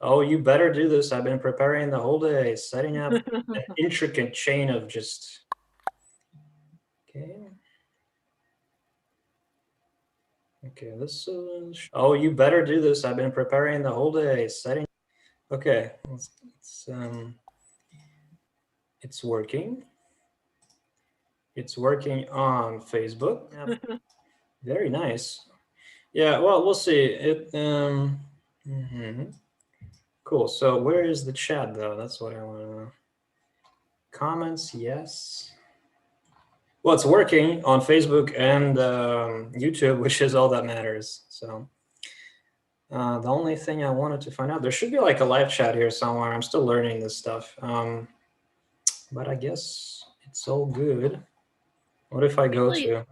Oh, you better do this. I've been preparing the whole day, setting up an intricate chain of just, okay. Okay, this is, oh, you better do this. I've been preparing the whole day, setting, okay, it's working. It's working on Facebook. Very nice. Yeah, well, we'll see. Cool. So where is the chat though? That's what I want to know. Comments, yes. Well, it's working on Facebook and YouTube, which is all that matters. So the only thing I wanted to find out, there should be like a live chat here somewhere. I'm still learning this stuff. But I guess it's all good. What if I go to?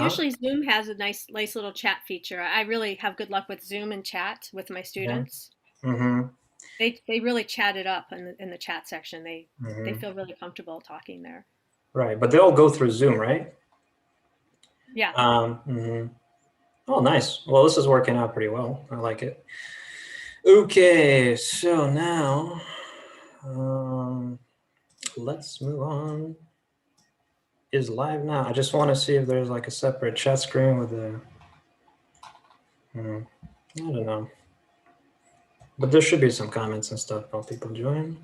Usually Zoom has a nice little chat feature. I really have good luck with Zoom and chat with my Yeah. students. Mm-hmm. They really chat it up in the chat section. They Mm-hmm. feel really comfortable talking there. Right, but they all go through Zoom, right? Yeah. Oh, nice. Well, this is working out pretty well. I like it. Okay, so now let's move on. Is live now. I just want to see if there's like a separate chat screen with the, I don't know. But there should be some comments and stuff while people join.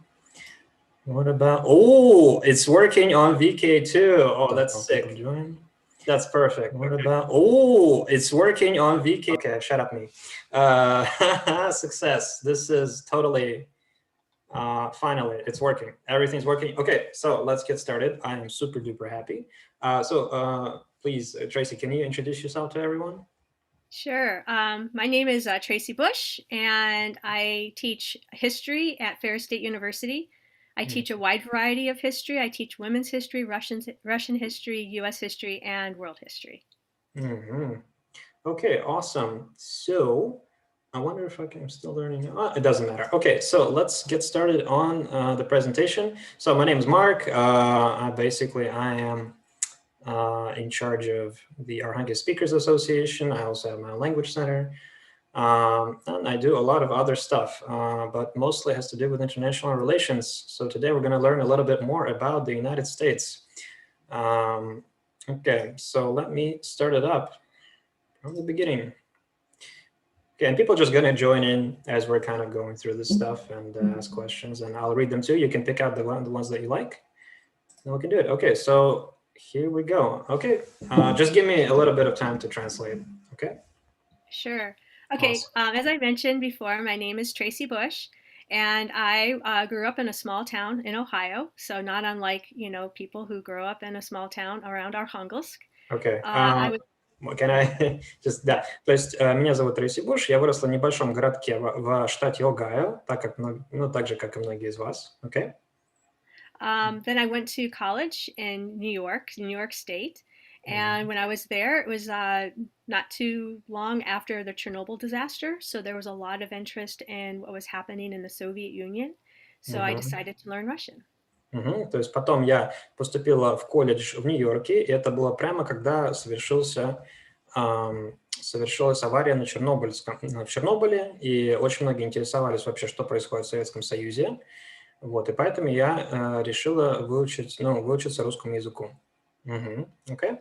What about, oh, it's working on VK too. Oh, that's sick. Join. That's perfect. What about, oh, it's working on VK. Okay, shut up me. Success. This is totally, finally, it's working. Everything's working. Okay, so let's get started. I am super duper happy. Please, Tracy, can you introduce yourself to everyone? Sure. My name is Tracey Bush, and I teach history at Ferris State University. I teach a wide variety of history. I teach women's history, Russian history, U.S. history, and world history. Mm-hmm. Okay, awesome. So I wonder if I'm still learning. It doesn't matter. Okay, so let's get started on the presentation. So my name is Mark. I am in charge of the Arhangelsk Speakers Association. I also have my language center. And I do a lot of other stuff, but mostly has to do with international relations. So today we're going to learn a little bit more about the United States. Okay, so let me start it up from the beginning. Okay, and people are just going to join in as we're kind of going through this stuff and ask questions, and I'll read them too. You can pick out the ones that you like, and we can do it. Okay, so here we go. Okay, just give me a little bit of time to translate. Okay. Sure. Okay. Awesome. As I mentioned before, my name is Tracey Bush, and I grew up in a small town in Ohio. So not unlike people who grow up in a small town around Arkhangelsk. Okay. I was Can I just, да. То есть меня зовут Трейси Буш, я выросла в небольшом городке в штате Огайо, так же, как и многие из вас. Okay. Then I went to college in New York State. And when I was there, it was not too long after the Chernobyl disaster. So there was a lot of interest in what was happening in the Soviet Union. So I decided to learn Russian. То есть потом я поступила в колледж в Нью-Йорке, и это было прямо когда совершилась авария в Чернобыле, и очень многие интересовались вообще, что происходит в Советском Союзе. Вот, и поэтому я решила выучиться русскому языку. Okay.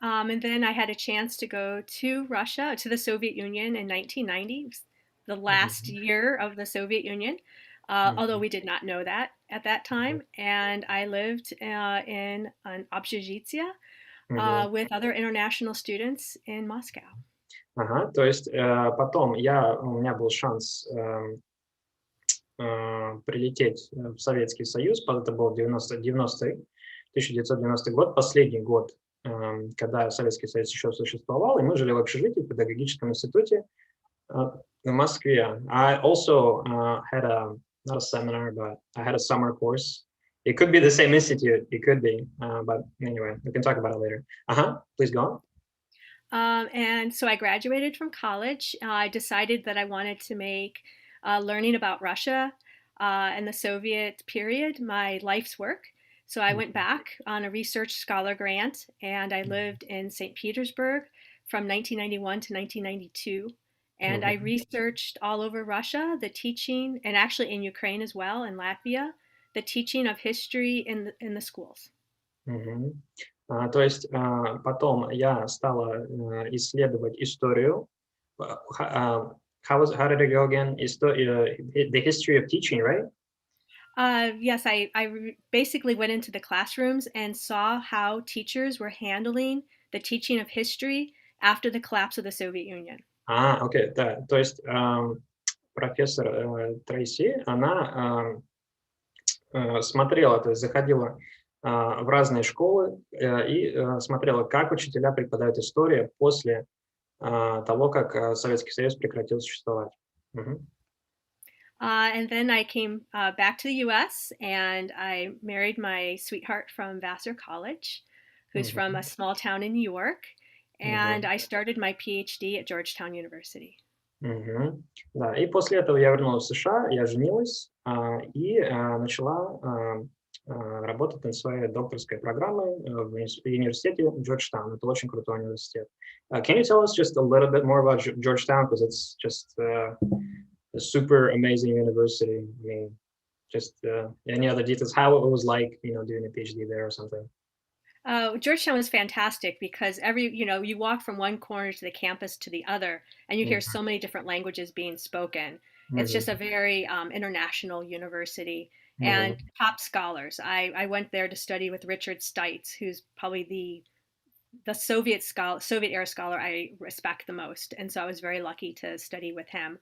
And then I had a chance to go to Russia, to the Soviet Union in 1990, it was the last year of the Soviet Union, although we did not know that at that time. And I lived in an общежитие with other international students in Moscow. Ага, то есть потом у меня был шанс прилететь в Советский Союз, это был 1990 год, последний год, когда Советский Союз еще существовал, и мы жили в общежитии в педагогическом институте в Москве. I also had not a seminar, but I had a summer course. It could be the same institute, it could be, but anyway, we can talk about it later. Please go on. And so I graduated from college. I decided that I wanted to make learning about Russia and the Soviet period my life's work. So I went back on a research scholar grant, and I lived in St. Petersburg from 1991 to 1992. And I researched all over Russia the teaching, and actually in Ukraine as well, in Latvia, the teaching of history in the schools. Мгм. То есть потом я стала исследовать историю. How did it go again? The history of teaching, right? Yes, basically went into the classrooms and saw how teachers were handling the teaching of history after the collapse of the Soviet Union. Окей, да. То есть профессор Трейси, она смотрела, то есть заходила в разные школы и смотрела, как учителя преподают историю после того, как Советский Союз прекратил существовать. Мгм. And then I came back to the US and I married my sweetheart from Vassar College, who's from a Мгм. small town in New York. And Мгм. I started my PhD at Georgetown University. Мгм. Да, и после этого я вернулась в США, я женилась и начала работать над своей докторской программой в университете Georgetown. Это очень крутой университет. Can you tell us just a little bit more about Georgetown? Because it's just a super amazing university. I mean, just any other details, how it was like, doing a PhD there or something. Georgetown was fantastic because you walk from one corner to the campus to the other, and you hear Mhm. so many different languages being spoken. It's just a Mhm. very international university and Mhm. top scholars. I went there to study with Richard Stites, who's probably the Soviet era scholar I respect the most, and so I was very lucky to study with him,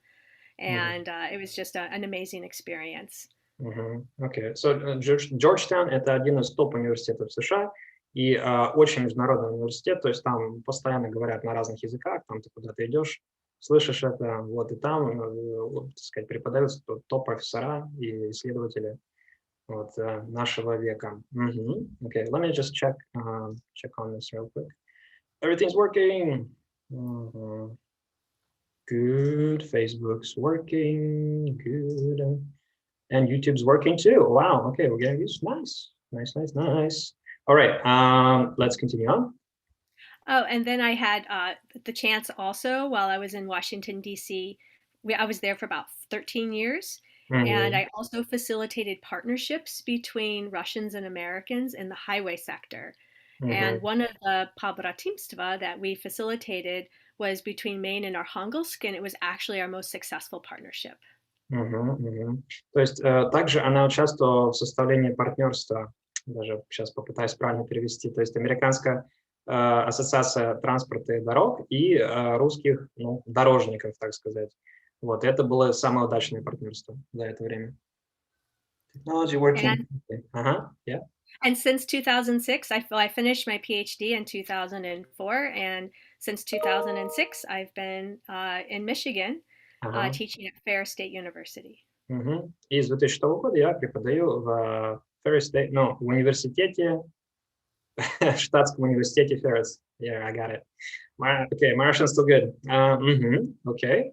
Mhm. and it was just an amazing experience. Мгм. Окей. So, Georgetown — это один из топ-университетов США и очень международный университет, то есть там постоянно говорят на разных языках, там ты куда-то идешь, слышишь это, вот, и там, вот, так сказать, преподаются топ-профессора и исследователи вот, нашего века. Мгм. Okay, let me just check on this real quick. Everything's working. Mhm. Good. Facebook's working. Good. And YouTube's working too. Wow. Okay, we're getting used. Nice. Nice, nice, nice. All right. Let's continue on. Oh, and then I had the chance also while I was in Washington, D.C. I was there for about 13 years. And Mhm. I also facilitated partnerships between Russians and Americans in the highway sector. And Mhm. one of the Pabratimstva that we facilitated was between Maine and Arkhangelsk, and it was actually our most successful partnership. Мгм. Мгм. То есть также она участвовала в составлении партнерства, даже сейчас попытаюсь правильно перевести, то есть Американская ассоциация транспорта и дорог и русских дорожников, так сказать. Вот, это было самое удачное партнерство за это время. Technology working. And Okay. Ага, yeah. And since 2006, I finished my PhD in 2004. And since 2006, I've been in Michigan Ага. teaching at Ferris State University. Мгм. И с 2006 года я преподаю в Ferris State, в университете, штатском университете Ferris. Yeah, I got it. Okay, my Russian's still good. Okay,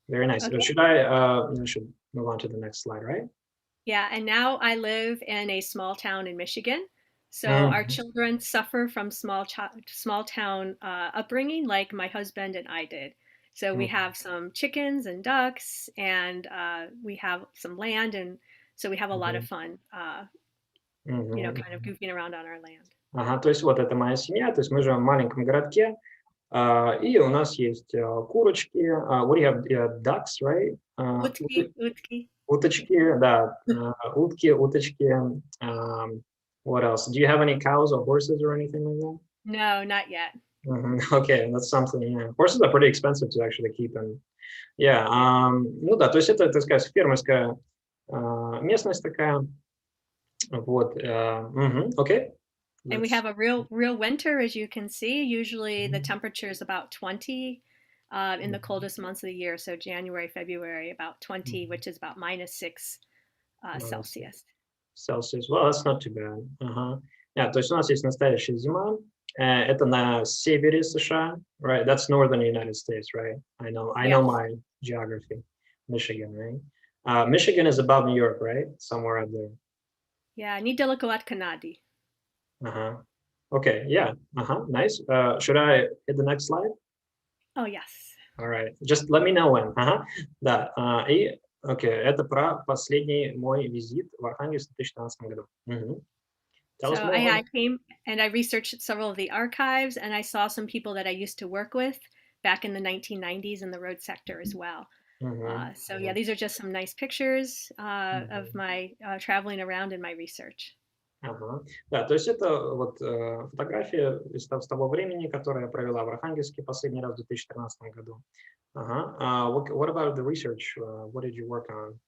very nice. Okay. Should move on to the next slide, right? Yeah. And now I live in a small town in Michigan. So our Mhm. children suffer from small town upbringing, like my husband and I did. So we Mhm. have some chickens and ducks, and we have some land, and so we have a lot of Мгм. fun, kind of Мгм. goofing around on our land. Ага, то есть вот это моя семья, то есть мы живем в маленьком городке, и у нас есть курочки, what do you have, ducks, right? Utki, Utki. Уточки, да, утки, уточки. What else? Do you have any cows or horses or anything like that? No, not yet. Okay, that's something, yeah. Horses are pretty expensive to actually keep and yeah, ну да, то есть это, так сказать, фермерская местность такая, вот, окей. And we Let's. have a real winter, as you can see. Usually the Мгм. temperature is about 20 in the coldest months of the year. So January, February, about 20, Мгм. which is about -6 Minus Celsius. Celsius. Well, that's not too bad. Ага. Yeah, то есть у нас есть настоящая зима. Это на севере США, right? That's northern United States, right? I know Yes. my geography. Michigan, right? Michigan is above New York, right? Somewhere up there. Yeah, недалеко от Канады. Uh-huh. Okay, yeah. Uh-huh. Nice. Should I hit the next slide? Oh, yes. All right. Just let me know when. Ага. Да. И, окей, это про последний мой визит в Архангельск в 2013 году. Мгм. Tell us So more. I came and I researched several of the archives, and I saw some people that I used to work with back in the 1990s in the road sector as well. Мгм. So yeah, these are just some nice pictures of Мгм. my traveling around in my research. Ага. Да, то есть это вот фотография с того времени, которое я провела в Архангельске последний раз в 2013 году. Ага. What about the research? What did you work on?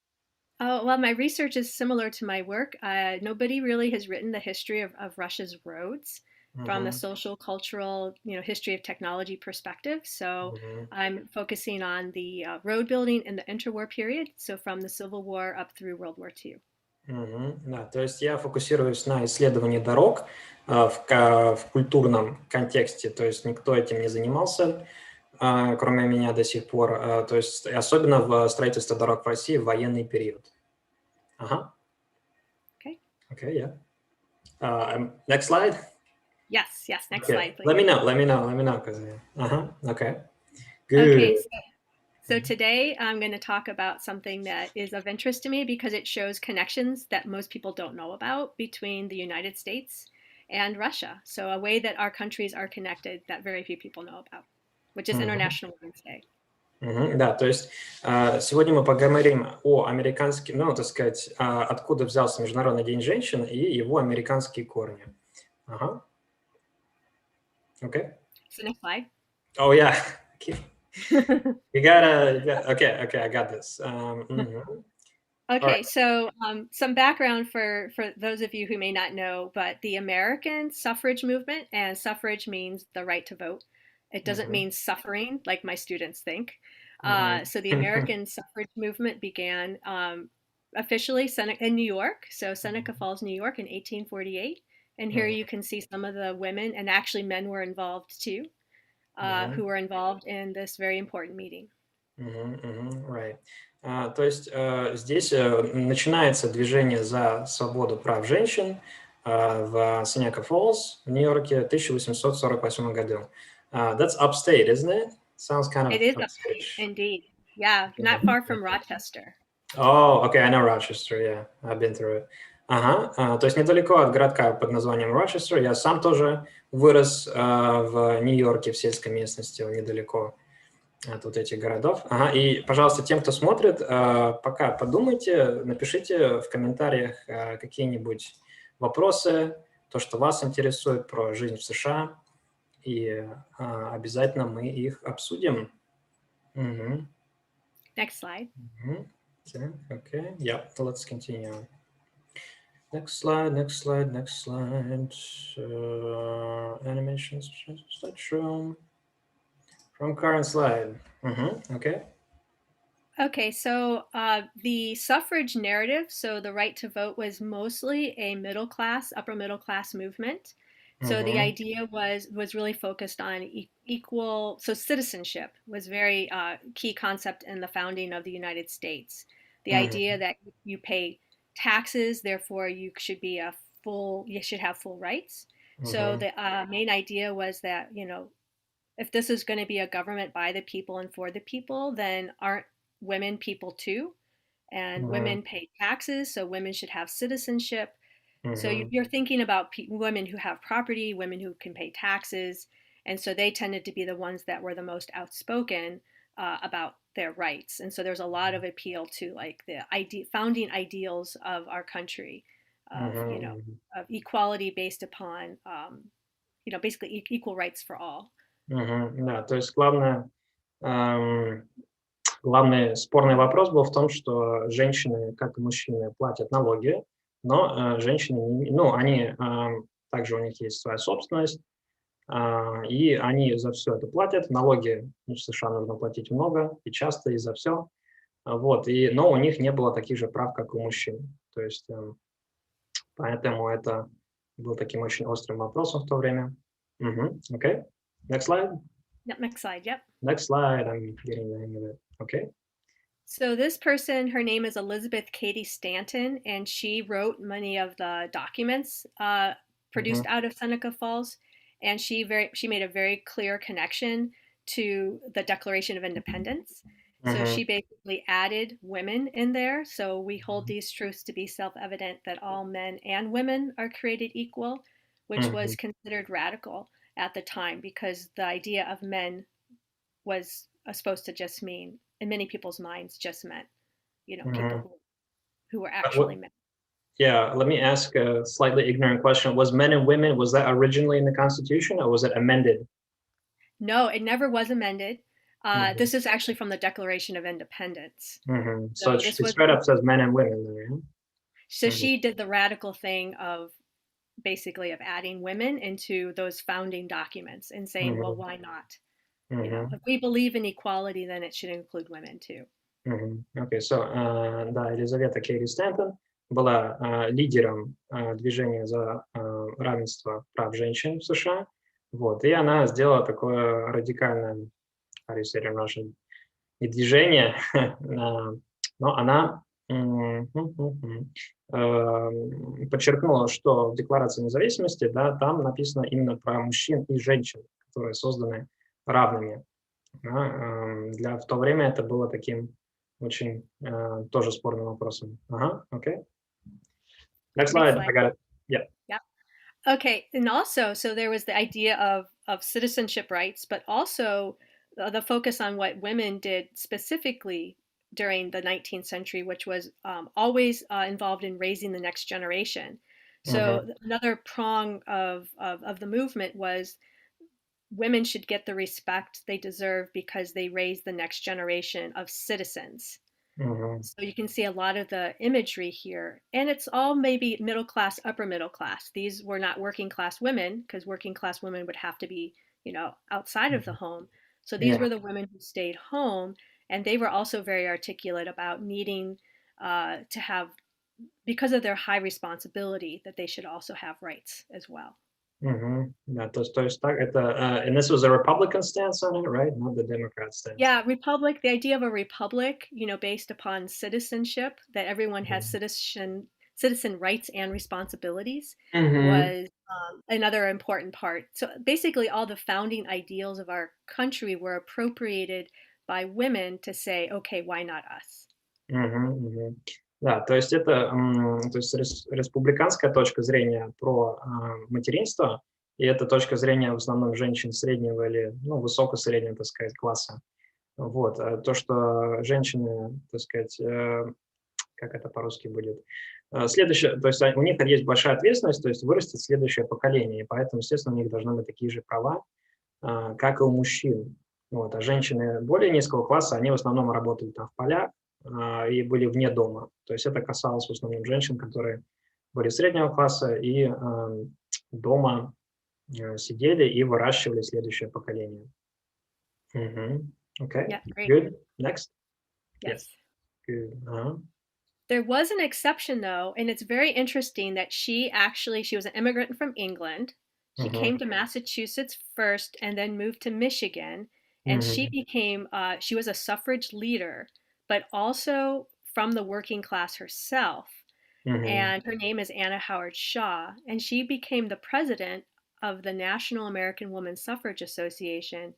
Oh, well, my research is similar to my work. Nobody really has written the history of Russia's roads from the Мгм. social, cultural, history of technology perspective. So Мгм. I'm focusing on the road building in the interwar period, so from the Civil War up through World War II. Мгм. Да, то есть я фокусируюсь на исследовании дорог в культурном контексте, то есть никто этим не занимался, кроме меня до сих пор, то есть особенно в строительстве дорог в России в военный период. Ага, Okay. okay, yeah. Next slide. Yes. Next Okay, slide, please. let me know, because, okay, good. Okay, so today I'm going to talk about something that is of interest to me because it shows connections that most people don't know about between the United States and Russia. So, a way that our countries are connected that very few people know about, which is Мгм. International Women's Day. Мгм. Да, то есть сегодня мы поговорим о американских, ну, так сказать, откуда взялся Международный день женщин и его американские корни. Ага, окей. So, next slide. Oh yeah. Okay, I got this. Mhm. All Okay, right. so some background for those of you who may not know, but the American suffrage movement, and suffrage means the right to vote. It doesn't Mhm, mean suffering like my students think. mhm. So the American suffrage movement began officially in New York, so Seneca Mhm, Falls, New York, in 1848. And here you mhm, can see some of the women, and actually men were involved too, who mhm, were involved in this very important meeting. мгм, мгм. Right. То есть здесь начинается движение за свободу прав женщин в Seneca Falls в Нью-Йорке в 1848 году. That's upstate, isn't it? Sounds kind It of is upstate, upstate-ish. indeed. Yeah, not Okay. far from Rochester. Oh, okay, I know Rochester, yeah, I've been through it. Ага, то есть недалеко от городка под названием Рочестер. Я сам тоже вырос в Нью-Йорке, в сельской местности, недалеко от вот этих городов. Ага, и, пожалуйста, тем, кто смотрит, пока подумайте, напишите в комментариях какие-нибудь вопросы, то, что вас интересует про жизнь в США, и обязательно мы их обсудим. Мгм. Next slide. Мгм. Okay, yeah, so let's continue. Next slide. Animations, slideshow. From current slide. Okay. Okay, so the suffrage narrative, so the right to vote, was mostly a middle class, upper middle class movement. So the Mm-hmm. idea was really focused on equal. So citizenship was very key concept in the founding of the United States. The idea Mm-hmm. that you pay taxes, therefore you should have full rights. So Mm-hmm. the main idea was that if this is going to be a government by the people and for the people, then aren't women people too? And Mm-hmm. women pay taxes, so women should have citizenship. So Mm-hmm. you're thinking about women who have property, women who can pay taxes, and so they tended to be the ones that were the most outspoken about their rights. And so there's a lot of appeal to like the founding ideals of our country, of Mm-hmm. of equality based upon basically equal rights for all. Mm-hmm. Да, то есть эм, главный спорный вопрос был в том, что женщины, как и мужчины, платят налоги, но женщины, ну, они также у них есть своя собственность, и они за все это платят. Налоги в США нужно платить много и часто, и за все. Вот, но у них не было таких же прав, как у мужчин. То есть поэтому это был таким очень острым вопросом в то время. Okay. Next slide. Yep, next slide. Yep. Next slide. I'm getting the hang of it. Okay. So this person, her name is Elizabeth Cady Stanton, and she wrote many of the documents produced Mhm. out of Seneca Falls. And she made a very clear connection to the Declaration of Independence. So she basically added women in there. So we hold these truths to be self-evident that all men and women are created equal, which was considered radical at the time because the idea of men was supposed to just mean, in many people's minds, just meant, people who were actually men. Yeah, let me ask a slightly ignorant question. Was men and women, was that originally in the Constitution or was it amended? No, it never was amended. This is actually from the Declaration of Independence. So it straight up says men and women there, yeah? So she did the radical thing of basically of adding women into those founding documents and saying, well, why not? If we believe in equality, then it should include women too. Okay, so, да, Елизавета Кейли Стэнтон была лидером движения за равенство прав женщин в США, вот, и она сделала такое радикальное, how do you say it in Russian, не движение, но она подчеркнула, что в Декларации независимости, да, там написано именно про мужчин и женщин, которые созданы равными. Да, в то время это было таким очень тоже спорным вопросом. Okay. Next slide. I got it. Yeah. Yeah. Okay, and also, so there was the idea of citizenship rights, but also the focus on what women did specifically during the 19th century, which was always involved in raising the next generation. So another prong of the movement was women should get the respect they deserve because they raise the next generation of citizens. So you can see a lot of the imagery here, and it's all maybe middle class, upper middle class. These were not working class women because working class women would have to be, outside of the home. So these were the women who stayed home, and they were also very articulate about needing to have, because of their high responsibility, that they should also have rights as well. Да, то есть так, это, and this was a Republican stance on it, right? Not the Democrat stance. Yeah, republic, the idea of a republic, based upon citizenship, that everyone has citizen rights and responsibilities was another important part. So basically all the founding ideals of our country were appropriated by women to say, okay, why not us? Да, то есть это то есть республиканская точка зрения про материнство, и это точка зрения в основном женщин среднего или высоко-среднего, так сказать, класса. Вот. То, что женщины, так сказать, как это по-русски будет, следующее, то есть у них есть большая ответственность, то есть вырастет следующее поколение, и поэтому, естественно, у них должны быть такие же права, как и у мужчин. Вот. А женщины более низкого класса, они в основном работали там в полях, и были вне дома. То есть это касалось в основном женщин, которые были среднего класса и дома сидели и выращивали следующее поколение. Okay, yeah, great. Good. Next. Yes. Good. There was an exception though, and it's very interesting that she was an immigrant from England. She came to Massachusetts first and then moved to Michigan, and she was a suffrage leader, but also from the working class herself. And her name is Anna Howard Shaw, and she became the president of the National American Woman Suffrage Association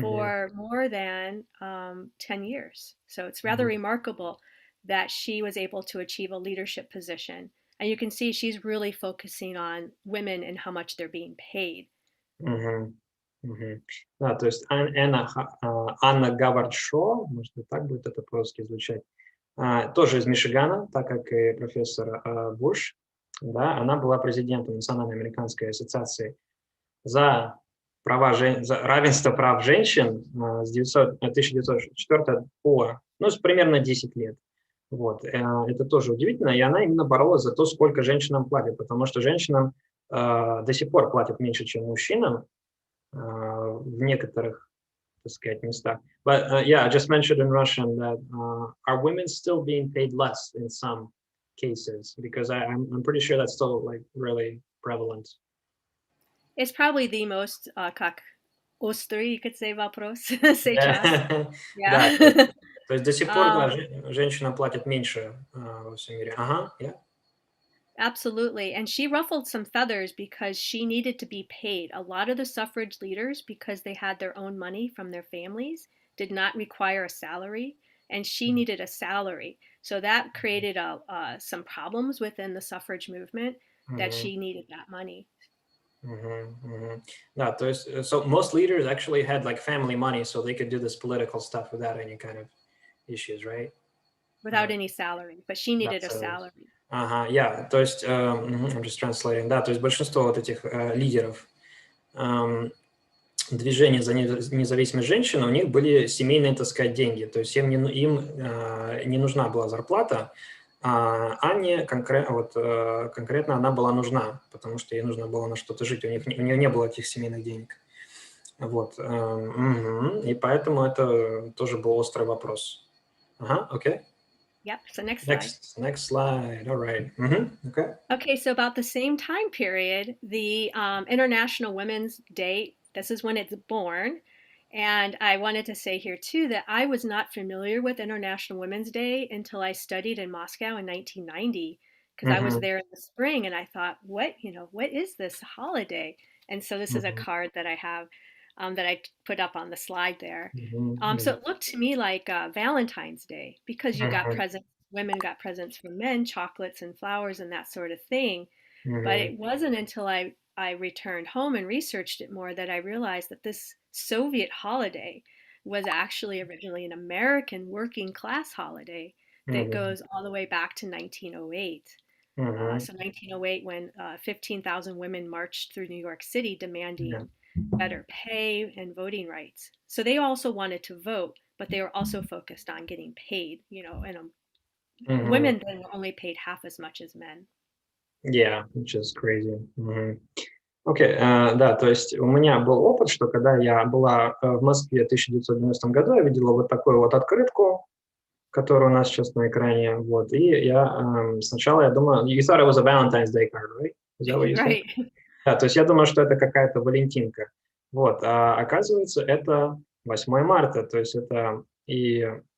for more than 10 years. So it's rather remarkable that she was able to achieve a leadership position. And you can see she's really focusing on women and how much they're being paid. Да, то есть Анна Гавард Шо, может быть, так будет это по-русски звучать, тоже из Мичигана, так как и профессор Буш, да, она была президентом Национальной американской ассоциации за равенство прав женщин с 1904 по, примерно 10 лет. Вот. Это тоже удивительно, и она именно боролась за то, сколько женщинам платят, потому что женщинам до сих пор платят меньше, чем мужчинам, в некоторых, так сказать, местах. But I just mentioned in Russian that are women still being paid less in some cases? Because I'm pretty sure that's still like really prevalent. It's probably the most как острый, you could say, вопрос сейчас. Да, то есть до сих пор женщинам платят меньше во всем мире. Yeah. Absolutely. And she ruffled some feathers because she needed to be paid. A lot of the suffrage leaders, because they had their own money from their families, did not require a salary, and she needed a salary. So that created some problems within the suffrage movement that Мгм. she needed that money Мгм. Мгм. Да, то есть, so most leaders actually had like family money, so they could do this political stuff without any kind of issues, right? without Uh, any salary, but she needed a that's salary. Ага, yeah, то есть, I'm just translating, да, то есть большинство вот этих лидеров движения за независимость женщин, у них были семейные, так сказать, деньги, то есть им не нужна была зарплата, а не конкретно она была нужна, потому что ей нужно было на что-то жить, у нее не было этих семейных денег. Вот, и поэтому это тоже был острый вопрос. Ага, окей. Yep. So next slide. Next slide, all right. Okay. Okay, so about the same time period, the International Women's Day, this is when it's born. And I wanted to say here too that I was not familiar with International Women's Day until I studied in Moscow in 1990, because I was Мгм, there in the spring and I thought, what is this holiday? And so this is a мгм, card that I have that I put up on the slide there. мгм, So мгм, it looked to me like Valentine's Day because you got мгм, presents, women got presents from men, chocolates and flowers and that sort of thing. But мгм, it wasn't until I returned home and researched it more that I realized that this Soviet holiday was actually originally an American working class holiday that мгм, goes all the way back to 1908. мгм. So 1908, when 15,000 women marched through New York City Yeah. demanding better pay and voting rights. So they also wanted to vote, but they were also focused on getting paid, and Мгм. women then were only paid half as much as men. Yeah, which is crazy. Мгм. Окей, да, то есть у меня был опыт, что когда я была в Москве в 1990 году, я видела вот такую вот открытку, которая у нас сейчас на экране, вот, и сначала я думаю, you thought it was a Valentine's Day card, right? Is that what you said? Right. Да, то есть я думаю, что это какая-то валентинка. Вот, а оказывается, это 8 марта, то есть это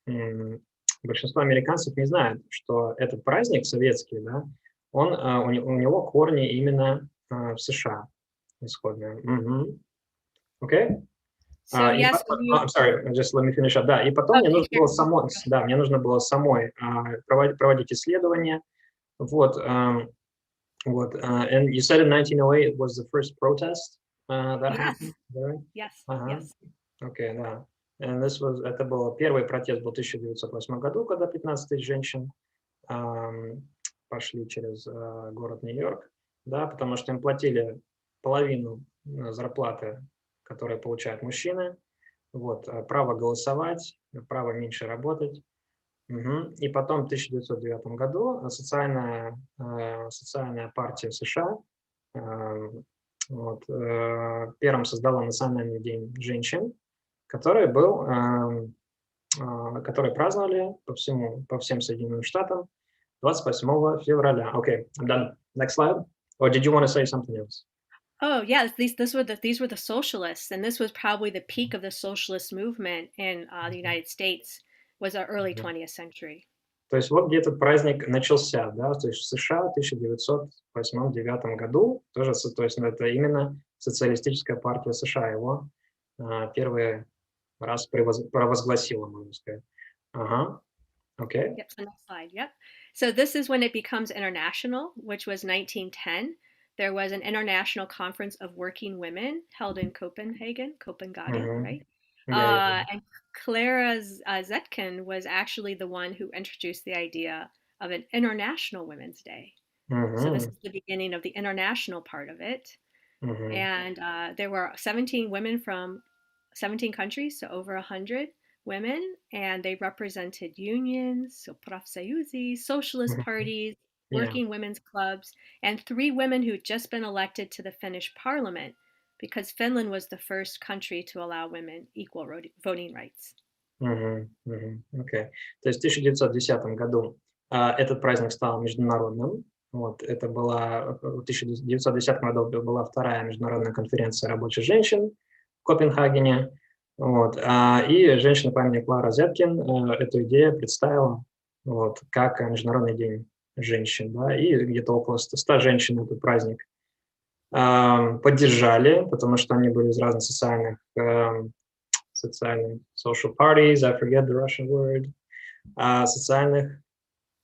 м, большинство американцев не знают, что этот праздник советский, да, у него корни именно в США исходные. Мгм. Окей? So И yes, потом, I'm sorry, just let me finish up. Да, и потом мне okay, нужно было sure. самой, да, мне нужно было самой проводить исследования. Вот, and you said in 1908 it was the first protest that happened, Yes, is that right? yes, Ага, yes. окей, да. Это был первый протест был в 1908 году, когда 15 тысяч женщин ам, пошли через город Нью-Йорк, да, потому что им платили половину зарплаты, которые получают мужчины, вот, право голосовать, право меньше работать. Мгм. И потом в 1909 году социальная партия США Ам, первым создала Национальный день женщин, который был, который праздновали по всем Соединенным Штатам 28 февраля. Okay, I'm done. Next slide. Or did you want to say something else? Oh yeah, these were the socialists, and this was probably the peak of the socialist movement in the United States. Was the early Мгм. 20th century. То есть вот где этот праздник начался, да, то есть в США в 1908-1909 году, тоже, то есть это именно социалистическая партия США его первый раз провозгласила, можно сказать. Ага, окей. Yep. So next slide. Yep. So this is when it becomes international, which was 1910. There was an international conference of working women held in Copenhagen, Мгм. right? Я. And Clara Zetkin was actually the one who introduced the idea of an International Women's Day. So this Мгм. is the beginning of the international part of it. Мгм. And there were 17 women from 17 countries, so over 100 women, and they represented unions, so профсоюзы, socialist Мгм. parties, Yeah. working women's clubs, and 3 women who'd just been elected to the Finnish parliament because Finland was the first country to allow women equal voting rights. Мгм. Мгм. Окей. То есть в 1910 году этот праздник стал международным. Вот, это была в 1910 году была вторая международная конференция рабочих женщин в Копенгагене. Вот, и женщина по имени Клара Зеткин эту идею представила вот, как Международный день женщин, да, и где-то около 100 женщин этот праздник поддержали, потому что они были из разных социальных social parties, I forget the Russian word, социальных,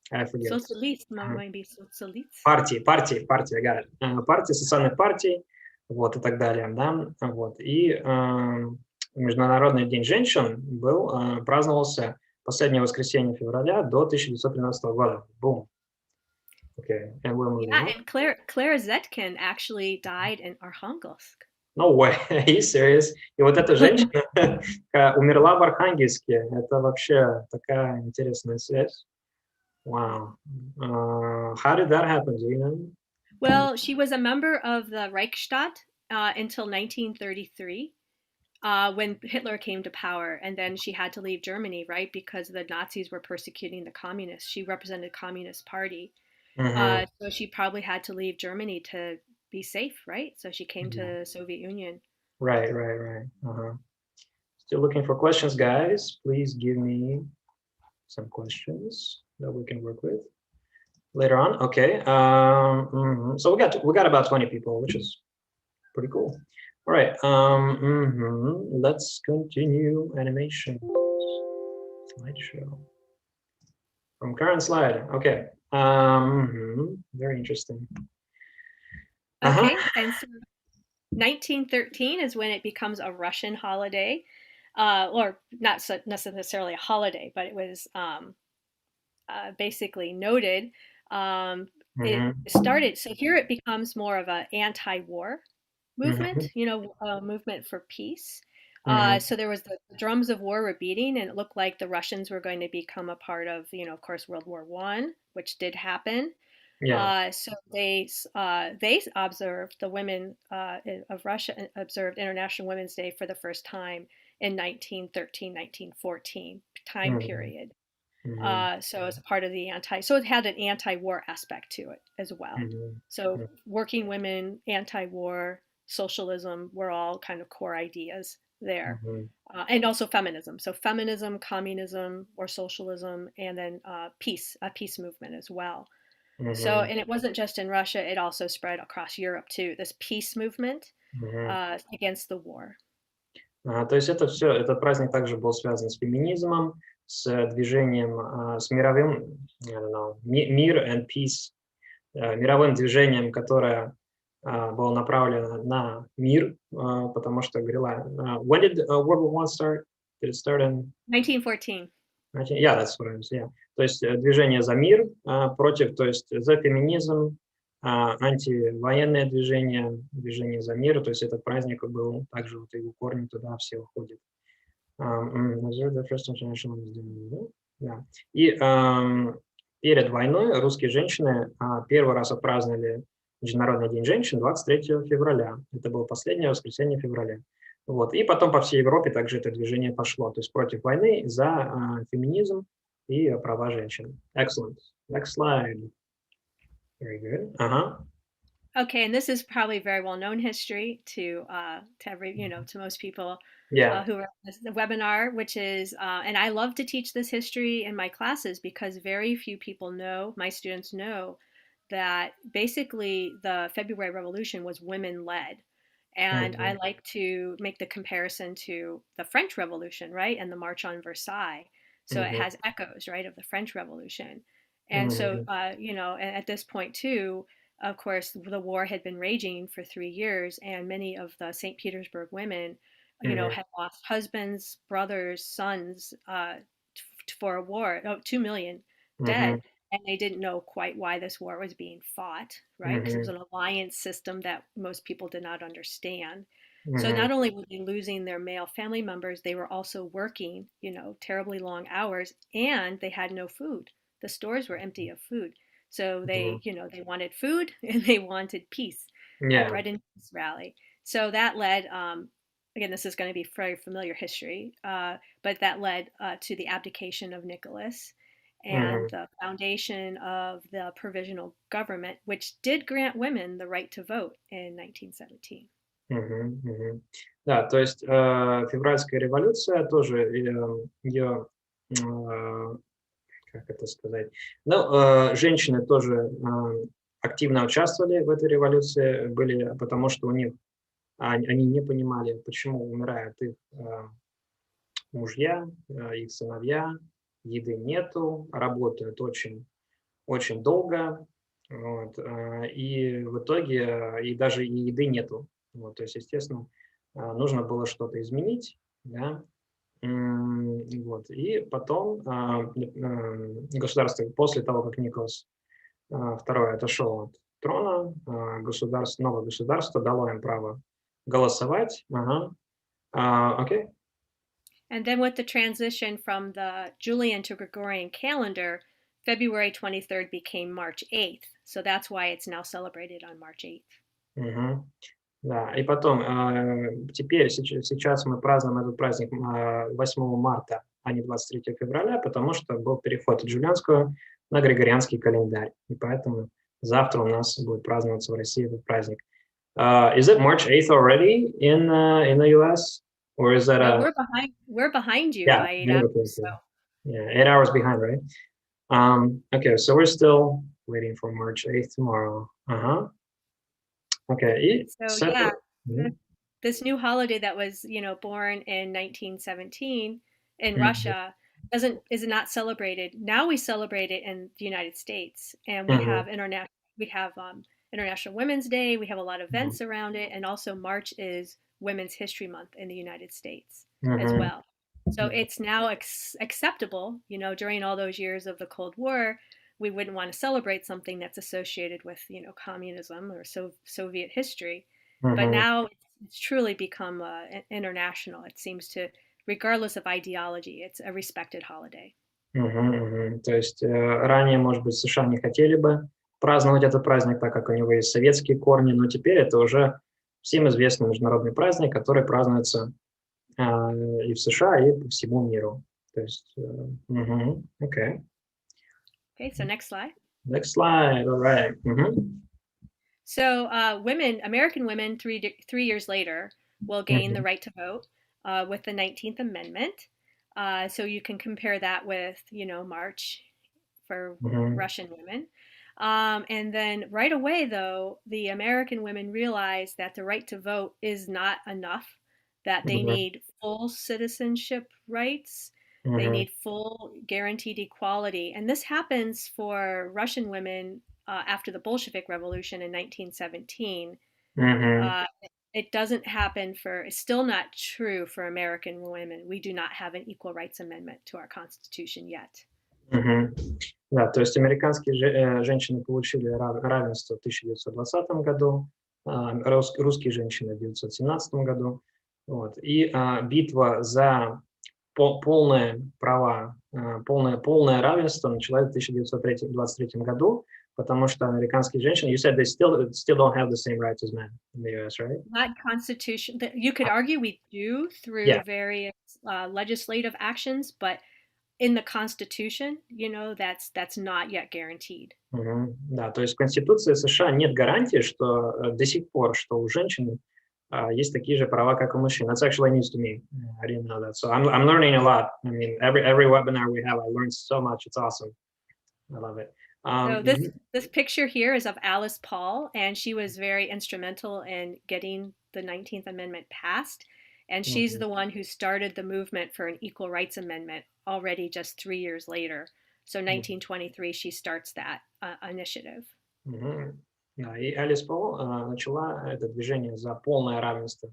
I forget. Socialist, maybe socialist. Партии, I got it. Партии, социальных партий, вот, и так далее, да, вот. И Международный день женщин праздновался последнее воскресенье февраля до 1913 года. Boom. Okay, and we're moving Yeah, on. and Clara Zetkin actually died in Arkhangelsk. No way, are you serious? И вот эта женщина умерла в Архангельске. Это вообще такая интересная связь. Wow. How did that happen? Do you know? Well, she was a member of the Reichstag until 1933. When Hitler came to power, and then she had to leave Germany, right, because the Nazis were persecuting the communists. She represented the Communist Party, so she probably had to leave Germany to be safe, right? So she came to the Soviet Union. Right. Still looking for questions, guys. Please give me some questions that we can work with later on. Okay. So we got about 20 people, which is pretty cool. All right. Let's continue animation. Slideshow. From current slide. Okay. Very interesting. Okay. And so 1913 is when it becomes a Russian holiday, or not necessarily a holiday, but it was basically noted. It started, so here it becomes more of an anti-war movement, a movement for peace. So there was the drums of war were beating, and it looked like the Russians were going to become a part of, of course, World War I, which did happen. Yeah. So they observed, the women of Russia observed International Women's Day for the first time in 1913, 1914 time period. So as a part of the so it had an anti-war aspect to it as well. So working women, anti-war, socialism were all kind of core ideas there. And also feminism. So feminism, communism, or socialism, and then a peace movement as well. So, and it wasn't just in Russia, it also spread across Europe too, this peace movement against the war. То есть это все, этот праздник также был связан с феминизмом, с движением, с мировым, мир and peace, мировым движением, которое было направлено на мир, потому что говорила, when did World War I start? Did it start in 1914? Yeah, that's what I'm saying. То есть движение за мир против, то есть за феминизм, антивоенное движение за мир, то есть этот праздник был также, вот его корни туда все уходят. Да. И перед войной русские женщины первый раз отпраздновали Международный день женщин 23 февраля. Это было последнее воскресенье февраля. Вот. И потом по всей Европе также это движение пошло. То есть против войны, за феминизм и права женщин. Excellent. Next slide. Very good. Okay, and this is probably very well-known history to most people who are in this webinar, which is, and I love to teach this history in my classes because very few people know, my students know, that basically the February Revolution was women-led. And I like to make the comparison to the French Revolution, right? And the March on Versailles. So it has echoes, right, of the French Revolution. And so, and at this point too, of course, the war had been raging for 3 years, and many of the St. Petersburg women, had lost husbands, brothers, sons for a war. 2 million dead. And they didn't know quite why this war was being fought, right? Because it was an alliance system that most people did not understand. So not only were they losing their male family members, they were also working, terribly long hours, and they had no food. The stores were empty of food. So they, they wanted food and they wanted peace, a bread and peace rally. So that led, again, this is going to be very familiar history, but that led to the abdication of Nicholas and the foundation of the provisional government, which did grant women the right to vote in 1917. Да, то есть февральская революция тоже ее, как это сказать. Ну, женщины тоже активно участвовали в этой революции, потому что у них они не понимали, почему умирают их мужья, их сыновья, еды нету, работают очень, очень долго, вот, и в итоге и даже и еды нету. Вот, то есть, естественно, нужно было что-то изменить, да, вот, и потом государство, после того, как Николас II отошел от трона, новое государство дало им право голосовать. Ага. Окей. And then with the transition from the Julian to Gregorian calendar, February 23rd became March 8th. So that's why it's now celebrated on March 8th. Мгм. Да, и потом, теперь, сейчас мы празднуем этот праздник 8 марта, а не 23 февраля, потому что был переход от Джулианского на Григорианский календарь. И поэтому завтра у нас будет праздноваться в России этот праздник. Is it March 8th already in the US? Or is that No, we're behind you by 8 hours. So. Yeah, 8 hours behind, right? Okay, so we're still waiting for March 8th tomorrow. Uh-huh. Okay. So yeah, this new holiday that was, born in 1917 in Russia is not celebrated. Now we celebrate it in the United States, and we have International Women's Day. We have a lot of events around it, and also March is Women's History Month in the United States as well. So it's now acceptable, during all those years of the Cold War, we wouldn't want to celebrate something that's associated with, communism or Soviet history. But now it's truly become international. It seems to, regardless of ideology, it's a respected holiday. То есть ранее, может быть, США не хотели бы праздновать этот праздник, так как у него есть советские корни, но теперь это уже всем известный международный праздник, который празднуется и в США, и по всему миру. То есть, okay. Okay, so next slide. Next slide, all right. So American women, three years later, will gain the right to vote with the 19th Amendment. So you can compare that with, March for Russian women. And then right away, though, the American women realize that the right to vote is not enough, that they need full citizenship rights. They need full guaranteed equality. And this happens for Russian women after the Bolshevik Revolution in 1917. It doesn't happen it's still not true for American women. We do not have an Equal Rights Amendment to our Constitution yet. Да, то есть американские женщины получили равенство в 1920 году, русские женщины в 1917 году. Вот. И битва за полное права, полное равенство началась в 1923 году, потому что американские женщины, you said they still don't have the same rights as men in the US, right? Not constitution. You could argue we do through various legislative actions, but in the Constitution, that's not yet guaranteed. Да, то есть в Конституции США нет гарантии, что до сих пор, что у женщин есть такие же права, как у мужчин. That's actually news to me. I didn't know that. So I'm learning a lot. I mean, every webinar we have, I learned so much. It's awesome. I love it. So this picture here is of Alice Paul, and she was very instrumental in getting the 19th Amendment passed. And she's the one who started the movement for an Equal Rights Amendment already just 3 years later. So 1923, she starts that initiative. Да, и Алис Пол начала это движение за полное равенство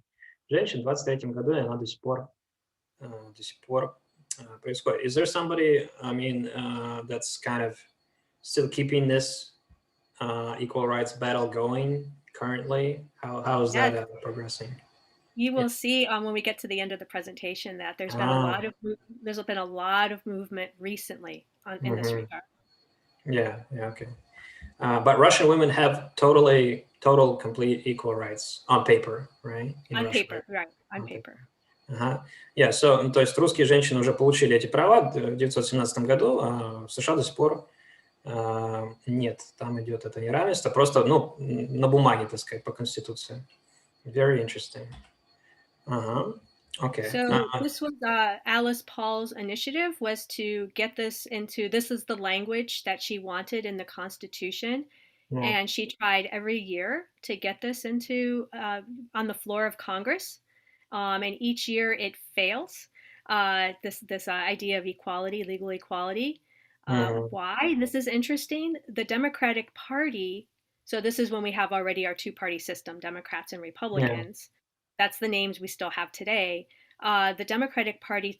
женщин в 23 году, и она до сих пор происходит. Is there somebody, that's kind of still keeping this equal rights battle going currently? How is that progressing? You will see when we get to the end of the presentation that there's been a lot of movement recently in this regard. Yeah, okay. But Russian women have total, complete equal rights on paper, right? On paper, right? On paper. Yeah, so, то есть русские женщины уже получили эти права в 1917 году, а в США до сих пор нет, там идет это неравенство, просто, на бумаге, так сказать, по Конституции. Very interesting. Okay. So this was Alice Paul's initiative, was to get this into, this is the language that she wanted in the Constitution. Yeah. And she tried every year to get this into on the floor of Congress. And each year it fails. This idea of equality, legal equality. Mhm. Why? This is interesting. The Democratic Party, so this is when we have already our two-party system, Democrats and Yeah. Republicans. That's the names we still have today. The Democratic Party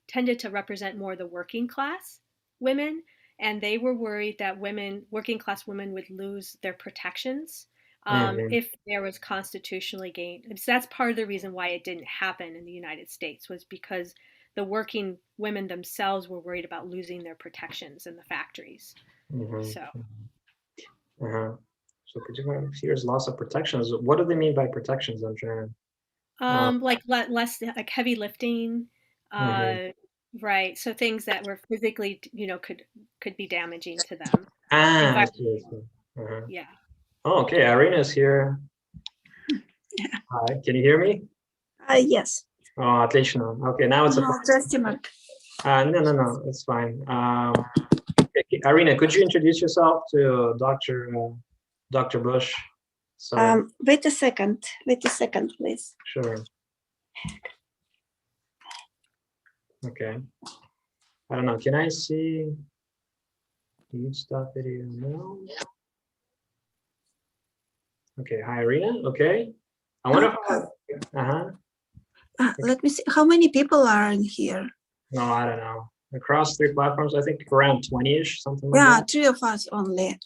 tended to represent more the working class women, and they were worried that women, working class women, would lose their protections Mhm. if there was constitutionally gained. So that's part of the reason why it didn't happen in the United States, was because the working women themselves were worried about losing their protections in the factories. Mhm. So Uh-huh. So could you here's loss of protections. What do they mean by protections? I'm trying to. like less like heavy lifting, Mhm. uh, right? So things that were physically, could be damaging to them. I Environment, see. I see. Uh-huh. yeah. Oh, okay. Irina's here. Hi. Can you hear me? Yes. Oh, отлично. Okay, now it's a. Здравствуйте, Марк. No. It's fine. Irina, could you introduce yourself to Dr. Bush? So Wait a second, please. sure. Okay. I don't know. Can I see? Do you stop video now? Okay. Hi, Irina. Okay. I wonder if Let me see. How many people are in here? No, I don't know. Across 3 platforms, I think around 20-ish, something like Yeah, that. 3 of us only.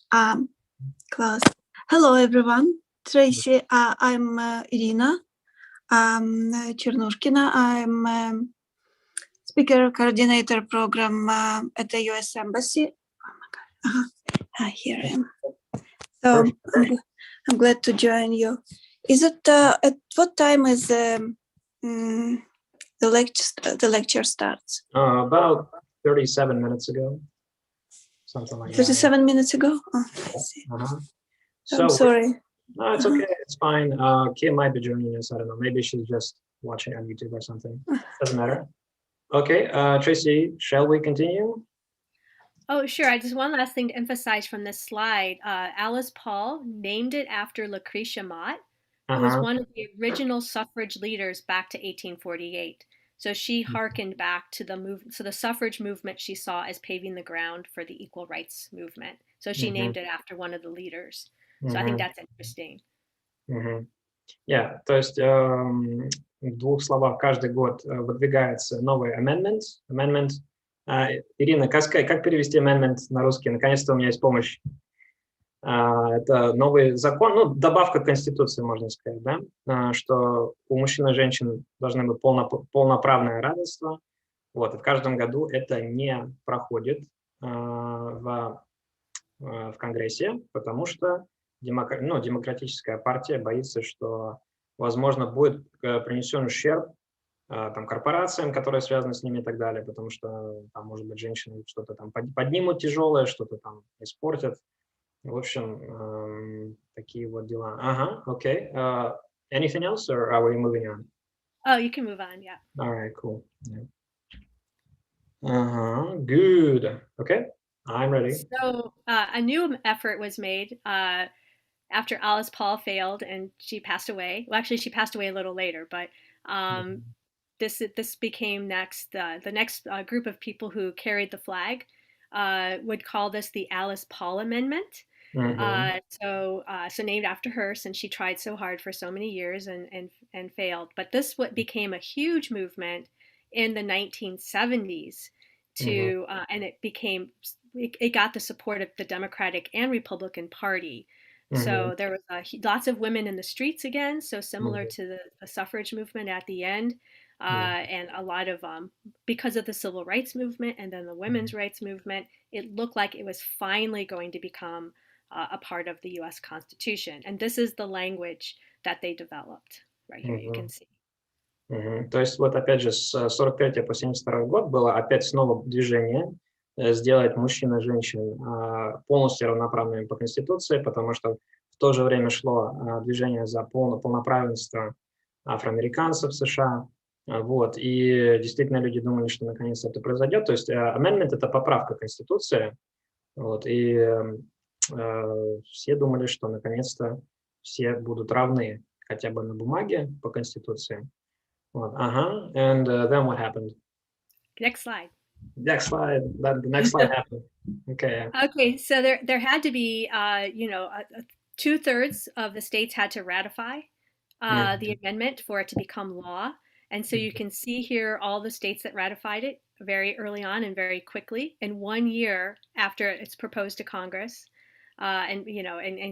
Class. Hello, everyone. Tracy, I'm Irina Chernushkina. I'm speaker coordinator program at the U.S. Embassy. Oh my God. Here I am. So I'm glad to join you. Is it at what time is the lecture starts? About 37 minutes ago, something like that. 37 minutes ago? Oh, I see. So I'm sorry. No, it's okay. It's fine. Kim might be joining us. I don't know. Maybe she's just watching on YouTube or something. Doesn't matter. Okay, Tracy, shall we continue? Oh, sure. Just one last thing to emphasize from this slide. Alice Paul named it after Lucretia Mott, who was one of the original suffrage leaders back to 1848. So she hearkened back to the movement. So the suffrage movement she saw as paving the ground for the equal rights movement. So she named it after one of the leaders. So I think that's interesting. Yeah, то есть в 2 словах каждый год выдвигается новый amendment. Ирина, как перевести amendment на русский? Наконец-то у меня есть помощь. Это новый закон, ну, добавка к Конституции, можно сказать, да? Что у мужчин и женщин должны быть полноправное равенство. Вот, и в каждом году это не проходит в Конгрессе, потому что демократическая партия боится, что, возможно, будет принесен ущерб там, корпорациям, которые связаны с ними и так далее, потому что там, может быть, женщины что-то там поднимут тяжелое, что-то там испортят. В общем, такие вот дела. Okay. Anything else, or are we moving on? Oh, you can move on, yeah. All right, cool. Yeah. Good. Okay, I'm ready. So a new effort was made after Alice Paul failed and she passed away. Well, actually, she passed away a little later, but this became next. The next group of people who carried the flag would call this the Alice Paul Amendment. So named after her, since she tried so hard for so many years and failed. But this became a huge movement in the 1970s and it got the support of the Democratic and Republican Party. So there was lots of women in the streets again, so similar to the suffrage movement at the end. And a lot of, because of the civil rights movement and then the women's rights movement, it looked like it was finally going to become a part of the U.S. Constitution. And this is the language that they developed. Right here, you can see. То есть вот опять же с 43 по 72 год было опять снова движение сделать мужчин и женщин полностью равноправными по Конституции, потому что в то же время шло движение за полноправенство афроамериканцев в США. Вот, и действительно люди думали, что наконец это произойдет. То есть amendment — это поправка Конституции, вот, и все думали, что наконец-то все будут равны хотя бы на бумаге по Конституции. Вот, ага, and then what happened? Next slide. Next slide, the next slide happened. Okay. Okay, so there had to be, 2/3 of the states had to ratify the amendment for it to become law. And so you can see here all the states that ratified it very early on and very quickly. In 1 year after it's proposed to Congress, and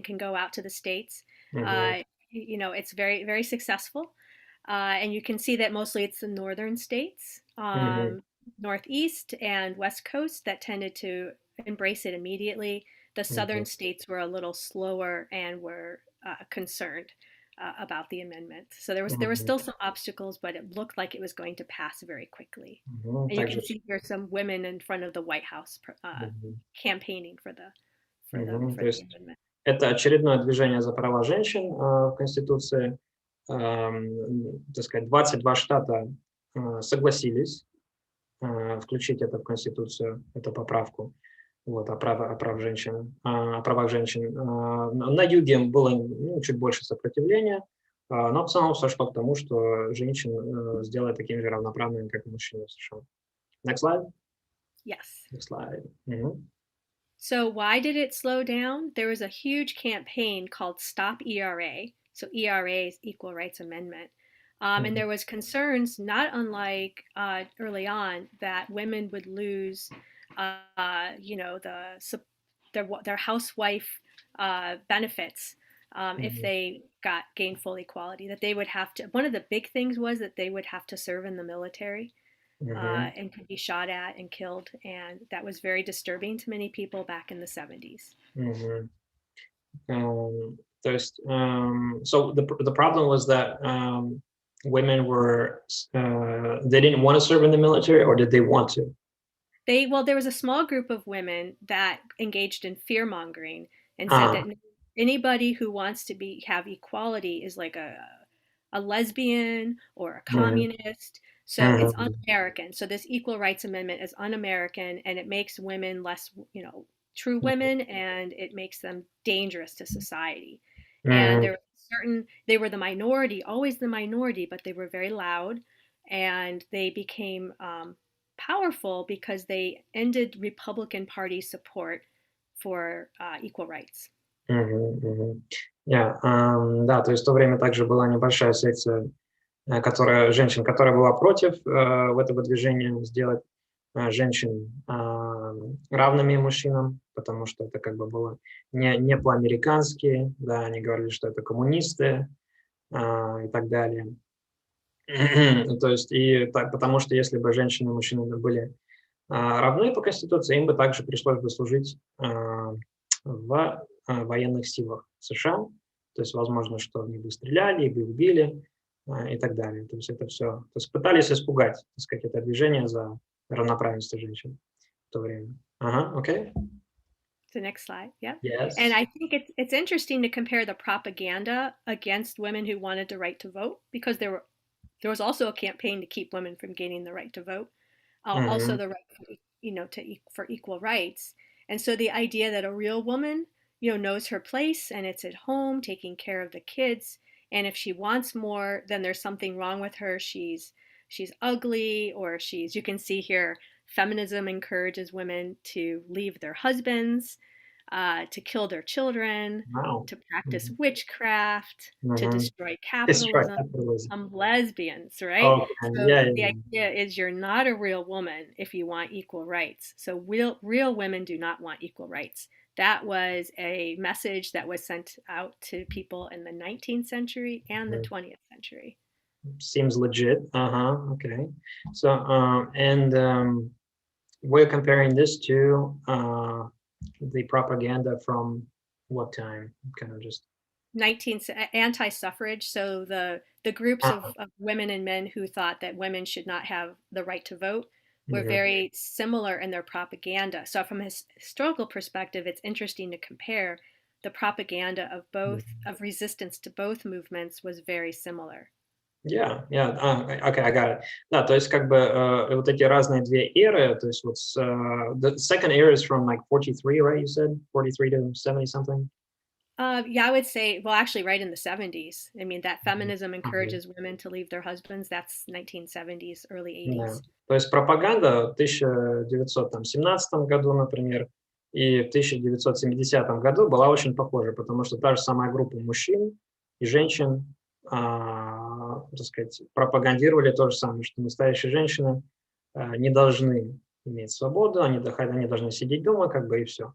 can go out to the states, it's very, very successful. And you can see that mostly it's the northern states, Northeast and West Coast, that tended to embrace it immediately. The southern states were a little slower and were concerned about the amendment. So there were still some obstacles, but it looked like it was going to pass very quickly. And you can see here some women in front of the White House campaigning for the amendment. Это очередное движение за права женщин в Конституции. Так сказать, 22 штата согласились включить это в Конституцию, эту поправку, вот, о правах женщин. На юге было чуть больше сопротивления, но в целом все шло к тому, что женщин сделать такими же равноправными, как и мужчины в США. Next slide. Yes. Next slide. So why did it slow down? There was a huge campaign called Stop ERA. So ERA is Equal Rights Amendment. And there was concerns, not unlike early on, that women would lose, their housewife benefits if they got gainful equality. That they would have to. One of the big things was that they would have to serve in the military and could be shot at and killed, and that was very disturbing to many people back in the 70s. So the problem was that women were they didn't want to serve in the military, or did they want to? There was a small group of women that engaged in fear mongering and said that anybody who wants to have equality is like a lesbian or a communist. So it's un-American. So this Equal Rights Amendment is un-American, and it makes women less, true women, and it makes them dangerous to society. And they were the minority, always the minority, but they were very loud, and they became powerful because they ended Republican Party support for equal rights. Да, то есть в то время также была небольшая секция женщин, которая была против этого движения сделать женщин равными мужчинам, потому что это как бы было не по-американски, да, они говорили, что это коммунисты и так далее. То есть потому что если бы женщины и мужчины были равны по Конституции, им бы также пришлось бы служить в военных силах США, то есть возможно, что они бы стреляли, бы убили и так далее. То есть это все, то есть пытались испугать, так сказать, это движение за равноправенство женщин в то время. Okay. The next slide, yeah. Yes. And I think it's interesting to compare the propaganda against women who wanted the right to vote, because there was also a campaign to keep women from gaining the right to vote, also the right, for equal rights. And so the idea that a real woman, knows her place, and it's at home taking care of the kids, and if she wants more, then there's something wrong with her. She's ugly, or you can see here, feminism encourages women to leave their husbands, to kill their children, to practice witchcraft, to destroy capitalism, lesbians, right? So the idea is you're not a real woman if you want equal rights. So real women do not want equal rights. That was a message that was sent out to people in the 19th century and the 20th century. Seems legit. Okay. So we're comparing this to the propaganda from what time? Kind of just 19th anti-suffrage. So the groups of women and men who thought that women should not have the right to vote were very similar in their propaganda. So from a historical perspective, it's interesting to compare. The propaganda of resistance to both movements was very similar. Yeah, yeah, okay, I got it. Да, то есть как бы вот эти разные две эры, то есть вот the second era is from like 43, right, you said? 43 to 70 something? Yeah, I would say, well, actually, right in the 70s. I mean, that Мгм. feminism Мгм. encourages women to leave their husbands. That's 1970s, early Да. 80s. То есть пропаганда в 1917 году, например, и в 1970 году была очень похожа, потому что та же самая группа мужчин и женщин, так сказать, пропагандировали то же самое, что настоящие женщины не должны иметь свободу, они должны сидеть дома, как бы, и все.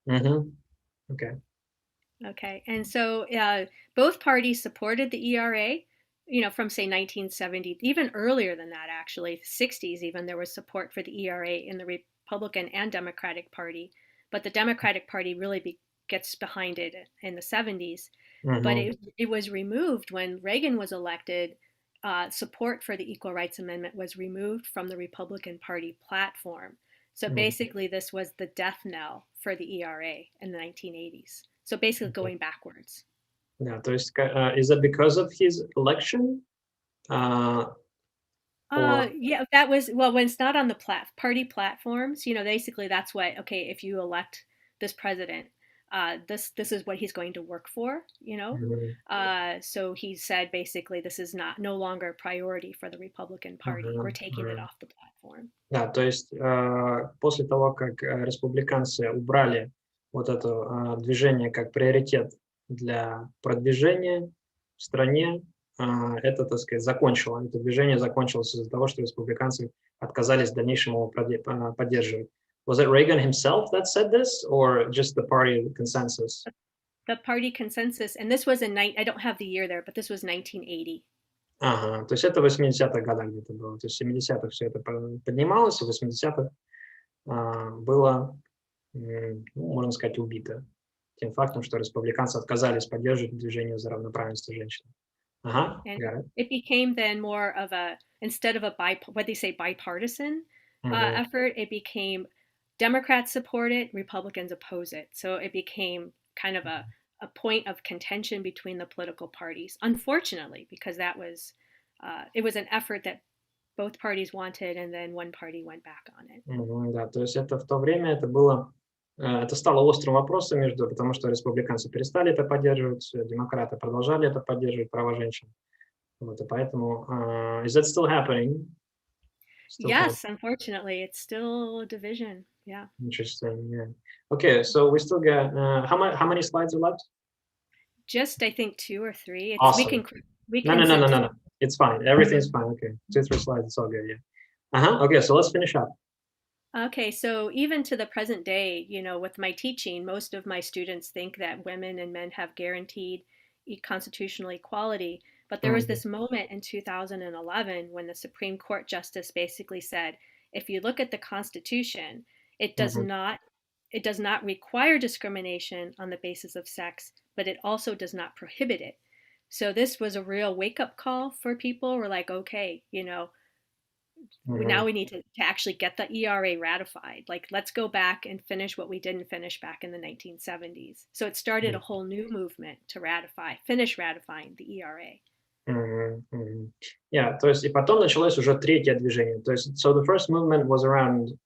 Окей. Okay, and so both parties supported the ERA, from say 1970, even earlier than that, actually, 60s even, there was support for the ERA in the Republican and Democratic Party, but the Democratic Party really gets behind it in the 70s. But it was removed when Reagan was elected. Support for the Equal Rights Amendment was removed from the Republican Party platform. So basically, this was the death knell for the ERA in the 1980s. So basically, going backwards. Да, то есть, is it because of his election? Or Yeah, that was, well, when it's not on the party platforms, basically that's what, okay, if you elect this president, this is what he's going to work for. Мгм. So he said basically this is no longer a priority for the Republican Party. We're Мгм. taking it Мгм. off the platform. Да, то есть после того, как республиканцы убрали вот это движение как приоритет для продвижения в стране, это, так сказать, это движение закончилось из-за того, что республиканцы отказались в дальнейшем его поддерживать. Was it Reagan himself that said this, or just the party consensus? The party consensus, and this was I don't have the year there, but this was 1980. Ага, то есть это в 80-х годах где-то было. То есть в 70-х все это поднималось, и в 80-х было, можно сказать, убито тем фактом, что республиканцы отказались поддерживать движение за равноправенство женщин. Ага, And got it. it became then more of instead of what they say, bipartisan Мгм. effort, it became Democrats support it, Republicans oppose it. So it became kind of a point of contention between the political parties, unfortunately, because it was an effort that both parties wanted, and then one party went back on it. Да, то есть это в то время это стало острым вопросом потому что республиканцы перестали это поддерживать, демократы продолжали это поддерживать, права женщин. Вот, и поэтому, is that still happening? Still happening? Yes, unfortunately, it's still a division. Yeah. Interesting, yeah. Okay, so we still got, how many slides are left? Just I think 2 or 3. Awesome. We No, can no, no, no, zip no, through. no. It's fine. Everything's fine. Okay. 2, 3 slides. It's all good. Yeah. Okay. So let's finish up. Okay, so even to the present day, with my teaching, most of my students think that women and men have guaranteed constitutional equality. But there was Mhm. this moment in 2011 when the Supreme Court justice basically said, if you look at the Constitution, it does Mhm. not it does not require discrimination on the basis of sex, but it also does not prohibit it. So this was a real wake-up call for people. We're like, okay, now Mhm. we need to actually get the ERA ratified. Like, let's go back and finish what we didn't finish back in the 1970s. So it started a whole new movement to finish ratifying the ERA. Мгм. Мгм. Yeah, то есть и потом началось уже третье движение. То есть, so the first movement was around,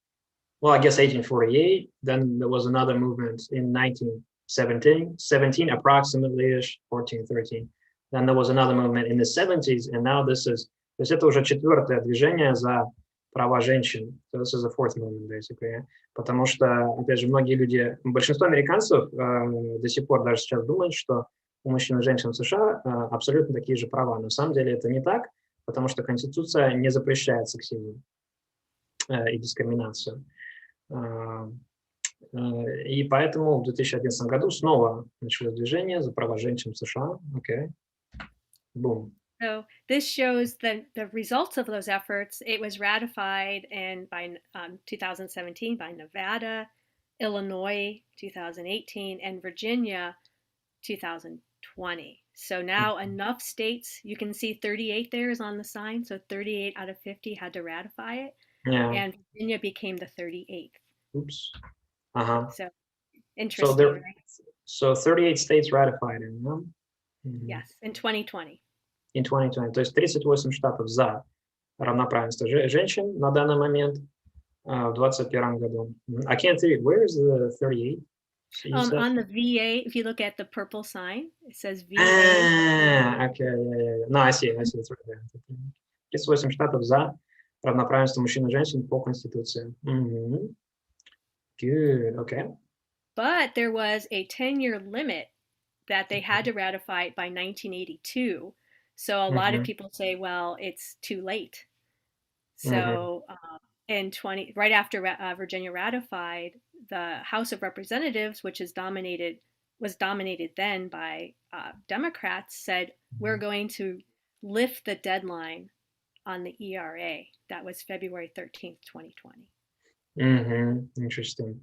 well, I guess 1848. Then there was another movement in 1917, approximately-ish, 1413. Then there was another movement in the 70s, and now то есть это уже четвертое движение за права женщин. So this is the fourth movement, basically. Потому что, опять же, большинство американцев до сих пор даже сейчас думают, что у мужчин и женщин в США абсолютно такие же права. На самом деле это не так, потому что Конституция не запрещает сексизм и дискриминацию. И поэтому в 2011 году снова началось движение за права женщин в США. Окей. Бум. So this shows the results of those efforts. It was ratified by 2017 by Nevada, Illinois 2018, and Virginia 2020. So now enough states, you can see 38 there is on the sign. So 38 out of 50 had to ratify it. Yeah. And Virginia became the 38th. Oops. Uh-huh. So interesting, right? So 38 states ratified it, no? Yes, in 2020. in 2020. То есть 38 штатов за равноправенство женщин на данный момент в 2021 году. I can't see it. Where is the 38? On the VA, if you look at the purple sign, it says VA. Okay, yeah. No, I see. It's right there. 38 штатов за равноправенство мужчин и женщин по Конституции. Good, okay. But there was a 10-year limit that they had to ratify by 1982. So a lot of people say, well, it's too late. So right after Virginia ratified, the House of Representatives, which was dominated then by Democrats, said we're going to lift the deadline on the ERA. That was February 13th, 2020. Interesting.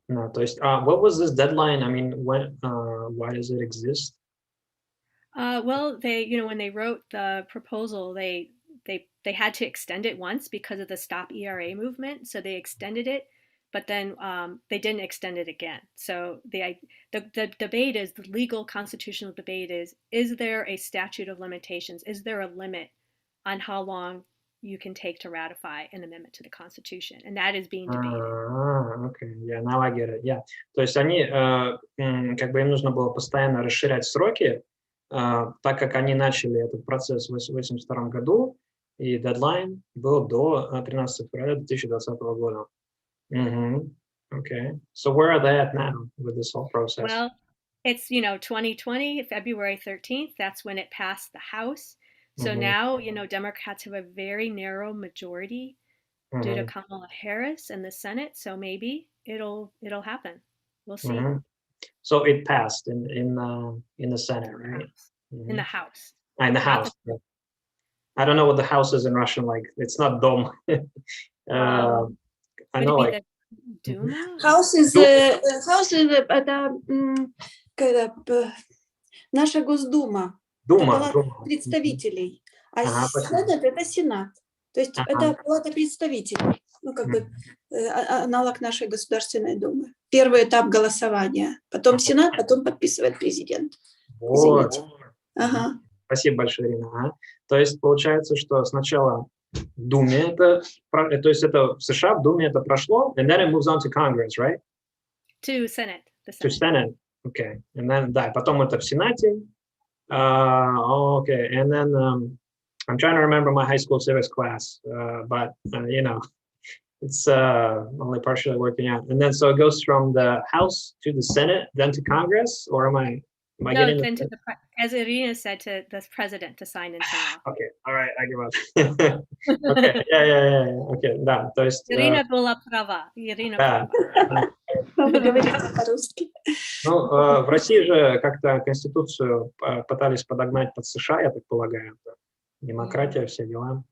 No, то есть, what was this deadline? I mean, when? Why does it exist? Well, when they wrote the proposal, they had to extend it once because of the Stop ERA movement. So they extended it, but then they didn't extend it again. So the debate is, the legal constitutional debate is there a statute of limitations? Is there a limit on how long you can take to ratify an amendment to the Constitution? And that is being debated. Okay, yeah, now I get it, yeah. То есть они, как бы им нужно было постоянно расширять сроки, так как они начали этот процесс в 1982 году, и дедлайн был до 13 февраля 2020 года. Okay, so where are they at now with this whole process? Well, it's, 2020, February 13th, that's when it passed the House. So now, Democrats have a very narrow majority due to Kamala Harris in the Senate. So maybe it'll happen. We'll see. So it passed in the Senate, right? In the House. In the House. Yeah. I don't know what the House is in Russian. Like, it's not Dom. I know, like Duma? House is это наша Госдума. Дума. Представителей. А Сенат это Сенат. То есть это палата представителей. Как бы аналог нашей Государственной Думы. Первый этап голосования. Потом Сенат, потом подписывает президент. Вот. Ага. Спасибо большое, Ирина. То есть получается, что сначала в Думе то есть это в США, в Думе это прошло, and then it moves on to Congress, right? To Senate. To Senate, okay. And then, да, потом это в Сенате. Okay, and then I'm trying to remember my high school civics class, but it's only partially working out. And then so it goes from the House to the Senate, then to Congress, or am I getting then to as Irina said, to the president to sign into law. Okay, all right, I give up. Okay, yeah. Okay, да, то есть. Ирина была права. Ирина да. Вы говорите по-русски. Ну, в России же как-то Конституцию пытались подогнать под США, я так полагаю. Демократия, все дела.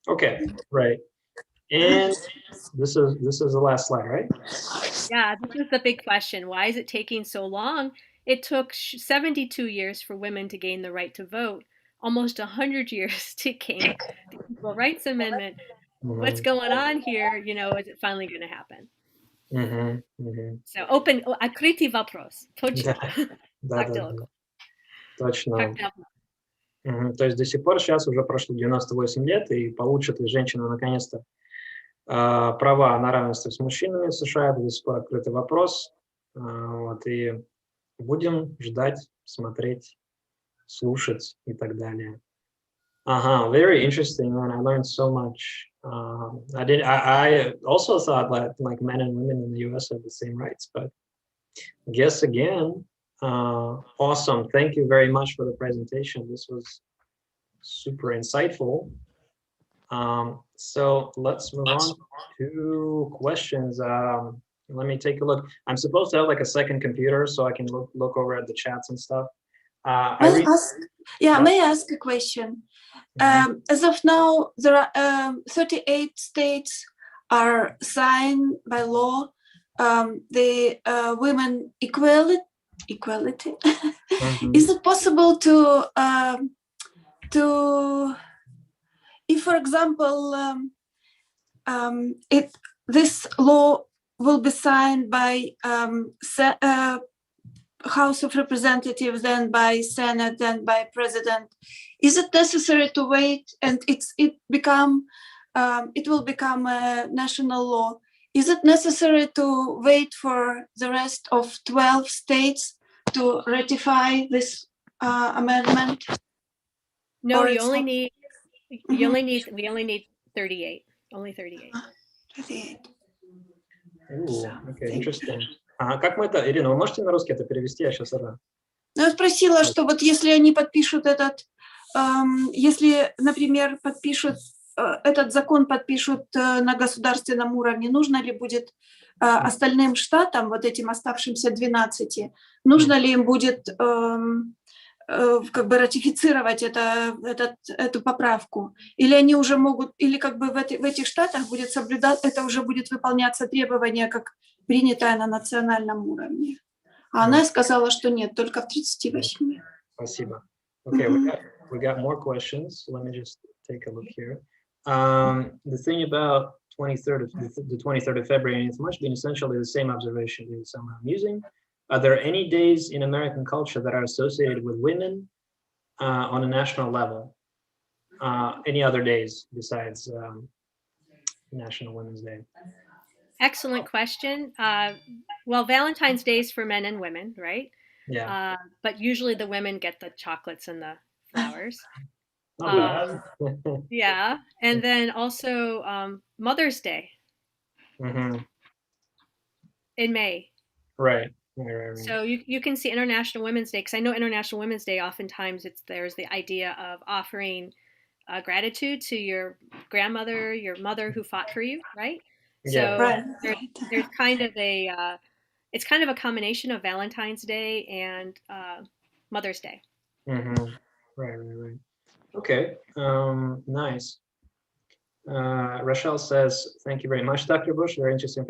Okay, right. And this is the last slide, right? Yeah, this is the big question. Why is it taking so long? It took 72 years for women to gain the right to vote, almost 100 years to gain the Equal Rights Amendment. What's going on here? Is it finally going to happen? So open, открытый вопрос. Точно. Да. Точно. То есть до сих пор сейчас уже прошло 98 лет, и получат ли женщины наконец-то права на равенство с мужчинами в США, это до сих пор открытый вопрос. Вот, и будем ждать, смотреть, слушать и так далее. Very interesting, man. I learned so much. I also thought that like men and women in the US have the same rights, but I guess again, awesome. Thank you very much for the presentation. This was super insightful. So let's move on to questions. Let me take a look. I'm supposed to have like a second computer so I can look over at the chats and stuff. May I ask a question? As of now, there are 38 states are signed by law the women equality. Is it possible to if, for example, this law will be signed by House of Representatives, then by Senate, then by President. Is it necessary to wait and it will become a national law? Is it necessary to wait for the rest of 12 states to ratify this amendment? No, we only need 38. Only 38. 38. Окей, interesting. Как мы это, Ирина, вы можете на русский это перевести? Я сейчас это... Ну, я спросила, что вот если они подпишут если, например, этот закон подпишут на государственном уровне, нужно ли будет остальным штатам, вот этим оставшимся 12, нужно ли им будет как бы ратифицировать эту поправку? Или они уже могут, или как бы в этих штатах будет соблюдаться, это уже будет выполняться требования, как принятое на национальном уровне? А она сказала, что нет, только в 38. Спасибо. Okay, we got more questions. Let me just take a look here. The thing about the 23rd of February, and it's much been essentially the same observation is somehow amusing. Are there any days in American culture that are associated with women on a national level? Any other days besides National Women's Day? Excellent question. Well, Valentine's Day is for men and women, right? Yeah. But usually the women get the chocolates and the flowers. Not bad. Yeah. And then also Mother's Day in May. Right. So you can see International Women's Day, because I know International Women's Day, oftentimes there's the idea of offering gratitude to your grandmother, your mother who fought for you, right? Yeah. So there's kind of it's kind of a combination of Valentine's Day and Mother's Day. Right. Okay, nice. Rachel says, thank you very much, Dr. Bush. Very interesting.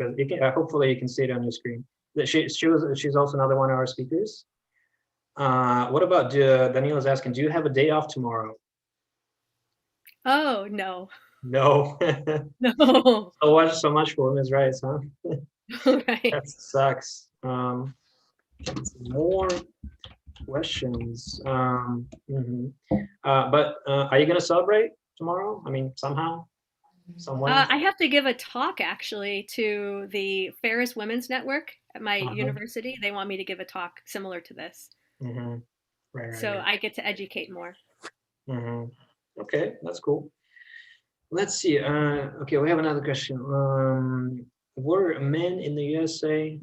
Hopefully you can see it on your screen. She's also another one of our speakers. What about, Daniela's asking, do you have a day off tomorrow? Oh, no. No. No. So much for women's rights, huh? Right. That sucks. More questions. But are you going to celebrate tomorrow? I mean, somehow? Some way? I have to give a talk, actually, to the Ferris Women's Network at my university. They want me to give a talk similar to this. Right. So I get to educate more. Okay, that's cool. Let's see. Okay, we have another question. Were men in the USA...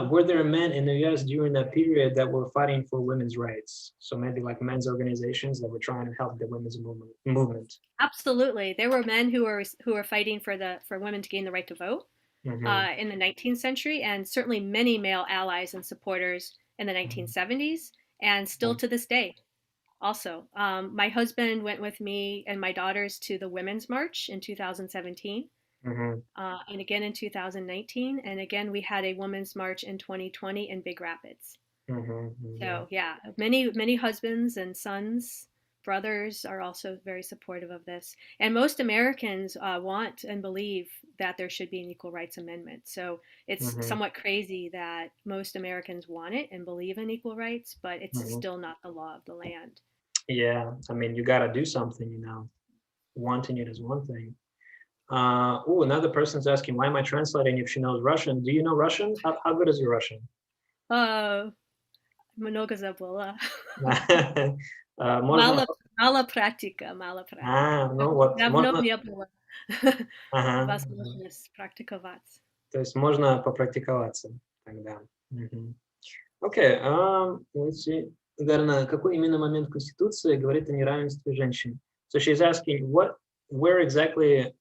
were there men in the US during that period that were fighting for women's rights? So maybe like men's organizations that were trying to help the women's movement. Absolutely, there were men who were fighting for women to gain the right to vote in the 19th century, and certainly many male allies and supporters in the 1970s, and still to this day. Also, my husband went with me and my daughters to the Women's March in 2017. And again in 2019, and again we had a women's march in 2020 in Big Rapids. So yeah, many husbands and sons, brothers are also very supportive of this, and most Americans want and believe that there should be an equal rights amendment. So it's somewhat crazy that most Americans want it and believe in equal rights, but it's still not the law of the land. Yeah, I mean, you got to do something, wanting it is one thing. Another person's asking, why am I translating if she knows Russian? Do you know Russian? How good is your Russian? Много забыла. Можно... Мало практика. Ну вот. Давно Можно... не было возможность практиковать. То есть можно попрактиковаться тогда. Окей, let's see. Гарна, какой именно момент Конституции говорит о неравенстве женщин? So she's asking, where exactly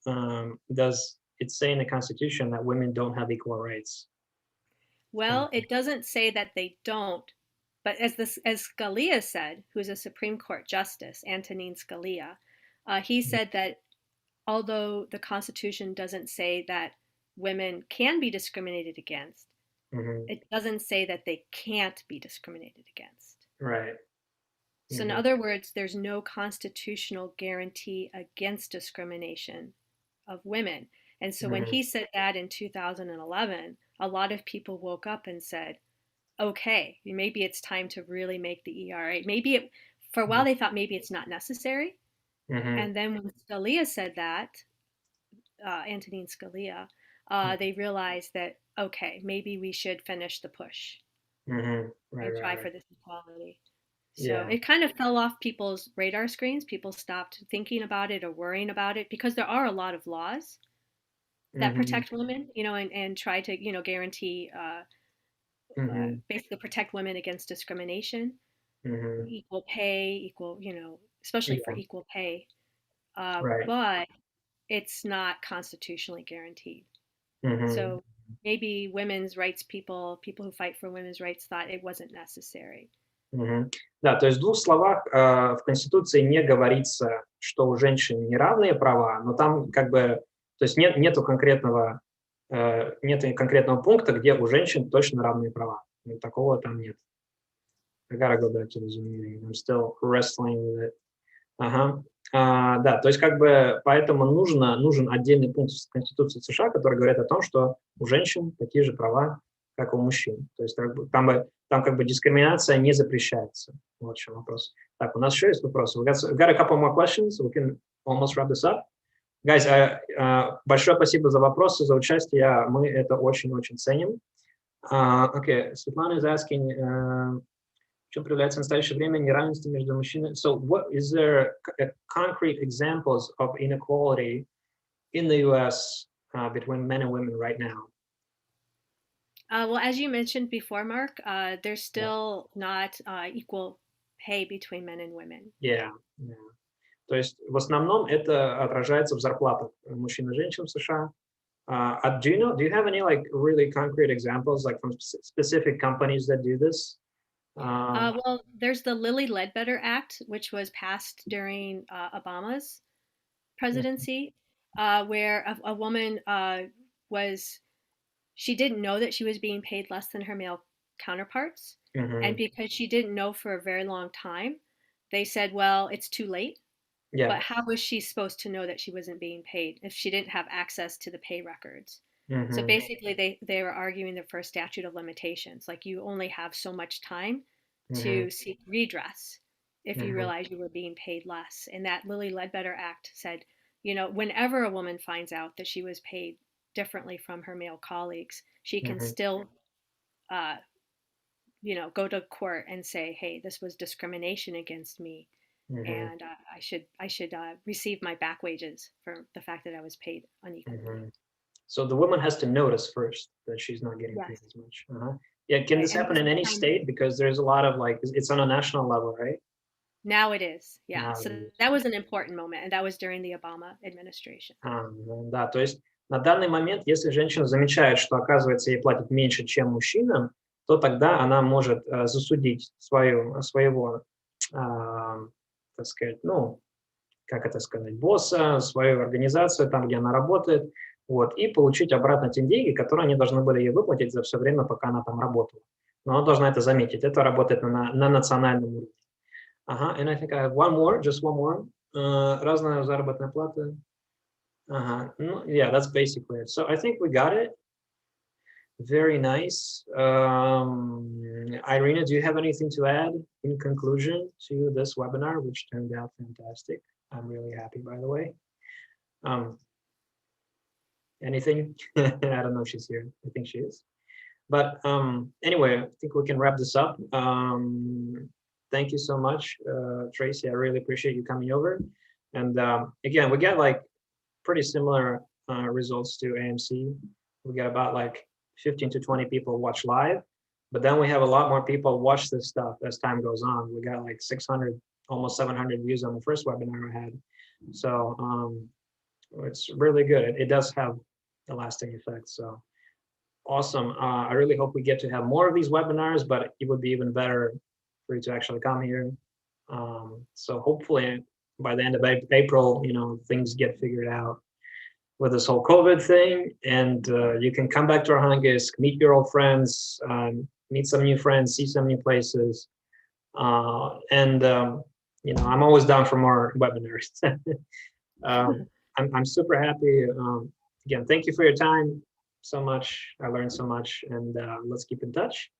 does it say in the Constitution that women don't have equal rights? Well, it doesn't say that they don't, but as Scalia said, who's a Supreme Court Justice, Antonin Scalia, he said that although the Constitution doesn't say that women can be discriminated against, it doesn't say that they can't be discriminated against. Right. So in other words, there's no constitutional guarantee against discrimination of women. And so when he said that in 2011, a lot of people woke up and said, okay, maybe it's time to really make the ERA. Maybe for a while they thought maybe it's not necessary. And then when Scalia said that, Antonin Scalia, they realized that, okay, maybe we should finish the push and try for this equality. So it kind of fell off people's radar screens. People stopped thinking about it or worrying about it because there are a lot of laws that protect women, and try to, guarantee, basically protect women against discrimination, equal pay, equal, especially for equal pay. But it's not constitutionally guaranteed. So maybe women's rights people who fight for women's rights thought it wasn't necessary. Да, то есть в двух словах в Конституции не говорится, что у женщин неравные права, но там как бы, то есть нету конкретного пункта, где у женщин точно равные права. Такого там нет. I gotta go back to the Zoom meeting. I'm still wrestling with it. Да, то есть как бы поэтому нужен отдельный пункт в Конституции США, который говорит о том, что у женщин такие же права, как у мужчин. То есть там как бы дискриминация не запрещается. Вот в чем вопрос. Так, у нас еще есть вопросы. We got a couple more questions, so we can almost wrap this up. Guys, большое спасибо за вопросы, за участие. Мы это очень-очень ценим. Okay, Светлана is asking, в чем проявляется в настоящее время неравенство между мужчинами? So what is there concrete examples of inequality in the US between men and women right now? Well, as you mentioned before, Mark, there's still not equal pay between men and women. Yeah. То есть в основном это отражается в зарплатах мужчин и женщин в США. Do you have any like really concrete examples like from specific companies that do this? Well, there's the Lilly Ledbetter Act, which was passed during Obama's presidency, where a woman she didn't know that she was being paid less than her male counterparts. And because she didn't know for a very long time, they said, well, it's too late. Yeah. But how was she supposed to know that she wasn't being paid if she didn't have access to the pay records? So basically, they were arguing for a statute of limitations. Like you only have so much time to seek redress if you realize you were being paid less. And that Lilly Ledbetter Act said, whenever a woman finds out that she was paid differently from her male colleagues, she can still, go to court and say, hey, this was discrimination against me. And I should receive my back wages for the fact that I was paid unequally. So the woman has to notice first that she's not getting paid as much. Yeah, can this happen in any state? Because there's a lot of it's on a national level, right? Now it is, yeah. So that was an important moment, and that was during the Obama administration. Да, то есть на данный момент, если женщина замечает, что, оказывается, ей платят меньше, чем мужчинам, то тогда она может засудить своего так сказать, босса, свою организацию, там, где она работает, и получить обратно те деньги, которые они должны были ей выплатить за все время, пока она там работала. Но она должна это заметить. Это работает на национальном уровне. And I think I have just one more. Разная заработная плата. Yeah, that's basically it. So I think we got it. Very nice. Irina, do you have anything to add in conclusion to this webinar, which turned out fantastic? I'm really happy, by the way. Anything? I don't know if she's here. I think she is. But anyway, I think we can wrap this up. Thank you so much, Tracy. I really appreciate you coming over. And again, we get pretty similar results to AMC. We get about 15 to 20 people watch live, but then we have a lot more people watch this stuff as time goes on. We got 600, almost 700 views on the first webinar I had. So it's really good. It does have a lasting effect. So awesome. I really hope we get to have more of these webinars, but it would be even better for you to actually come here. So hopefully by the end of April, things get figured out with this whole COVID thing, and you can come back to Arhangelsk, meet your old friends, meet some new friends, see some new places, and I'm always down for more webinars. I'm super happy. Again, thank you for your time so much. I learned so much, and let's keep in touch.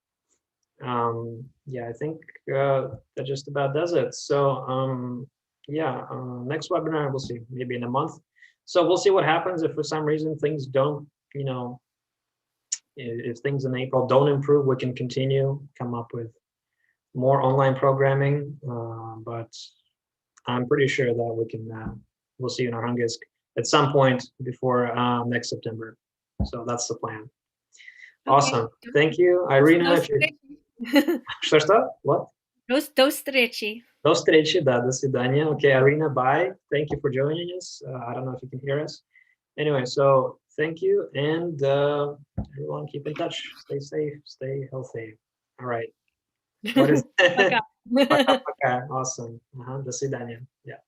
Yeah, I think that just about does it. So yeah, next webinar we'll see, maybe in a month. So we'll see what happens if for some reason things don't, you know, if things in April don't improve, we can continue, come up with more online programming. But I'm pretty sure that we can, we'll see you in Arhangelsk at some point before next September. So that's the plan. Awesome. Thank you, Irina. Что? What? До встречи. До встречи, да, до свидания. Okay, Irina, bye. Thank you for joining us. I don't know if you can hear us. Anyway, so thank you, and everyone keep in touch. Stay safe, stay healthy. All right. What is Пока. Пока-пока. Awesome. До свидания. Yeah.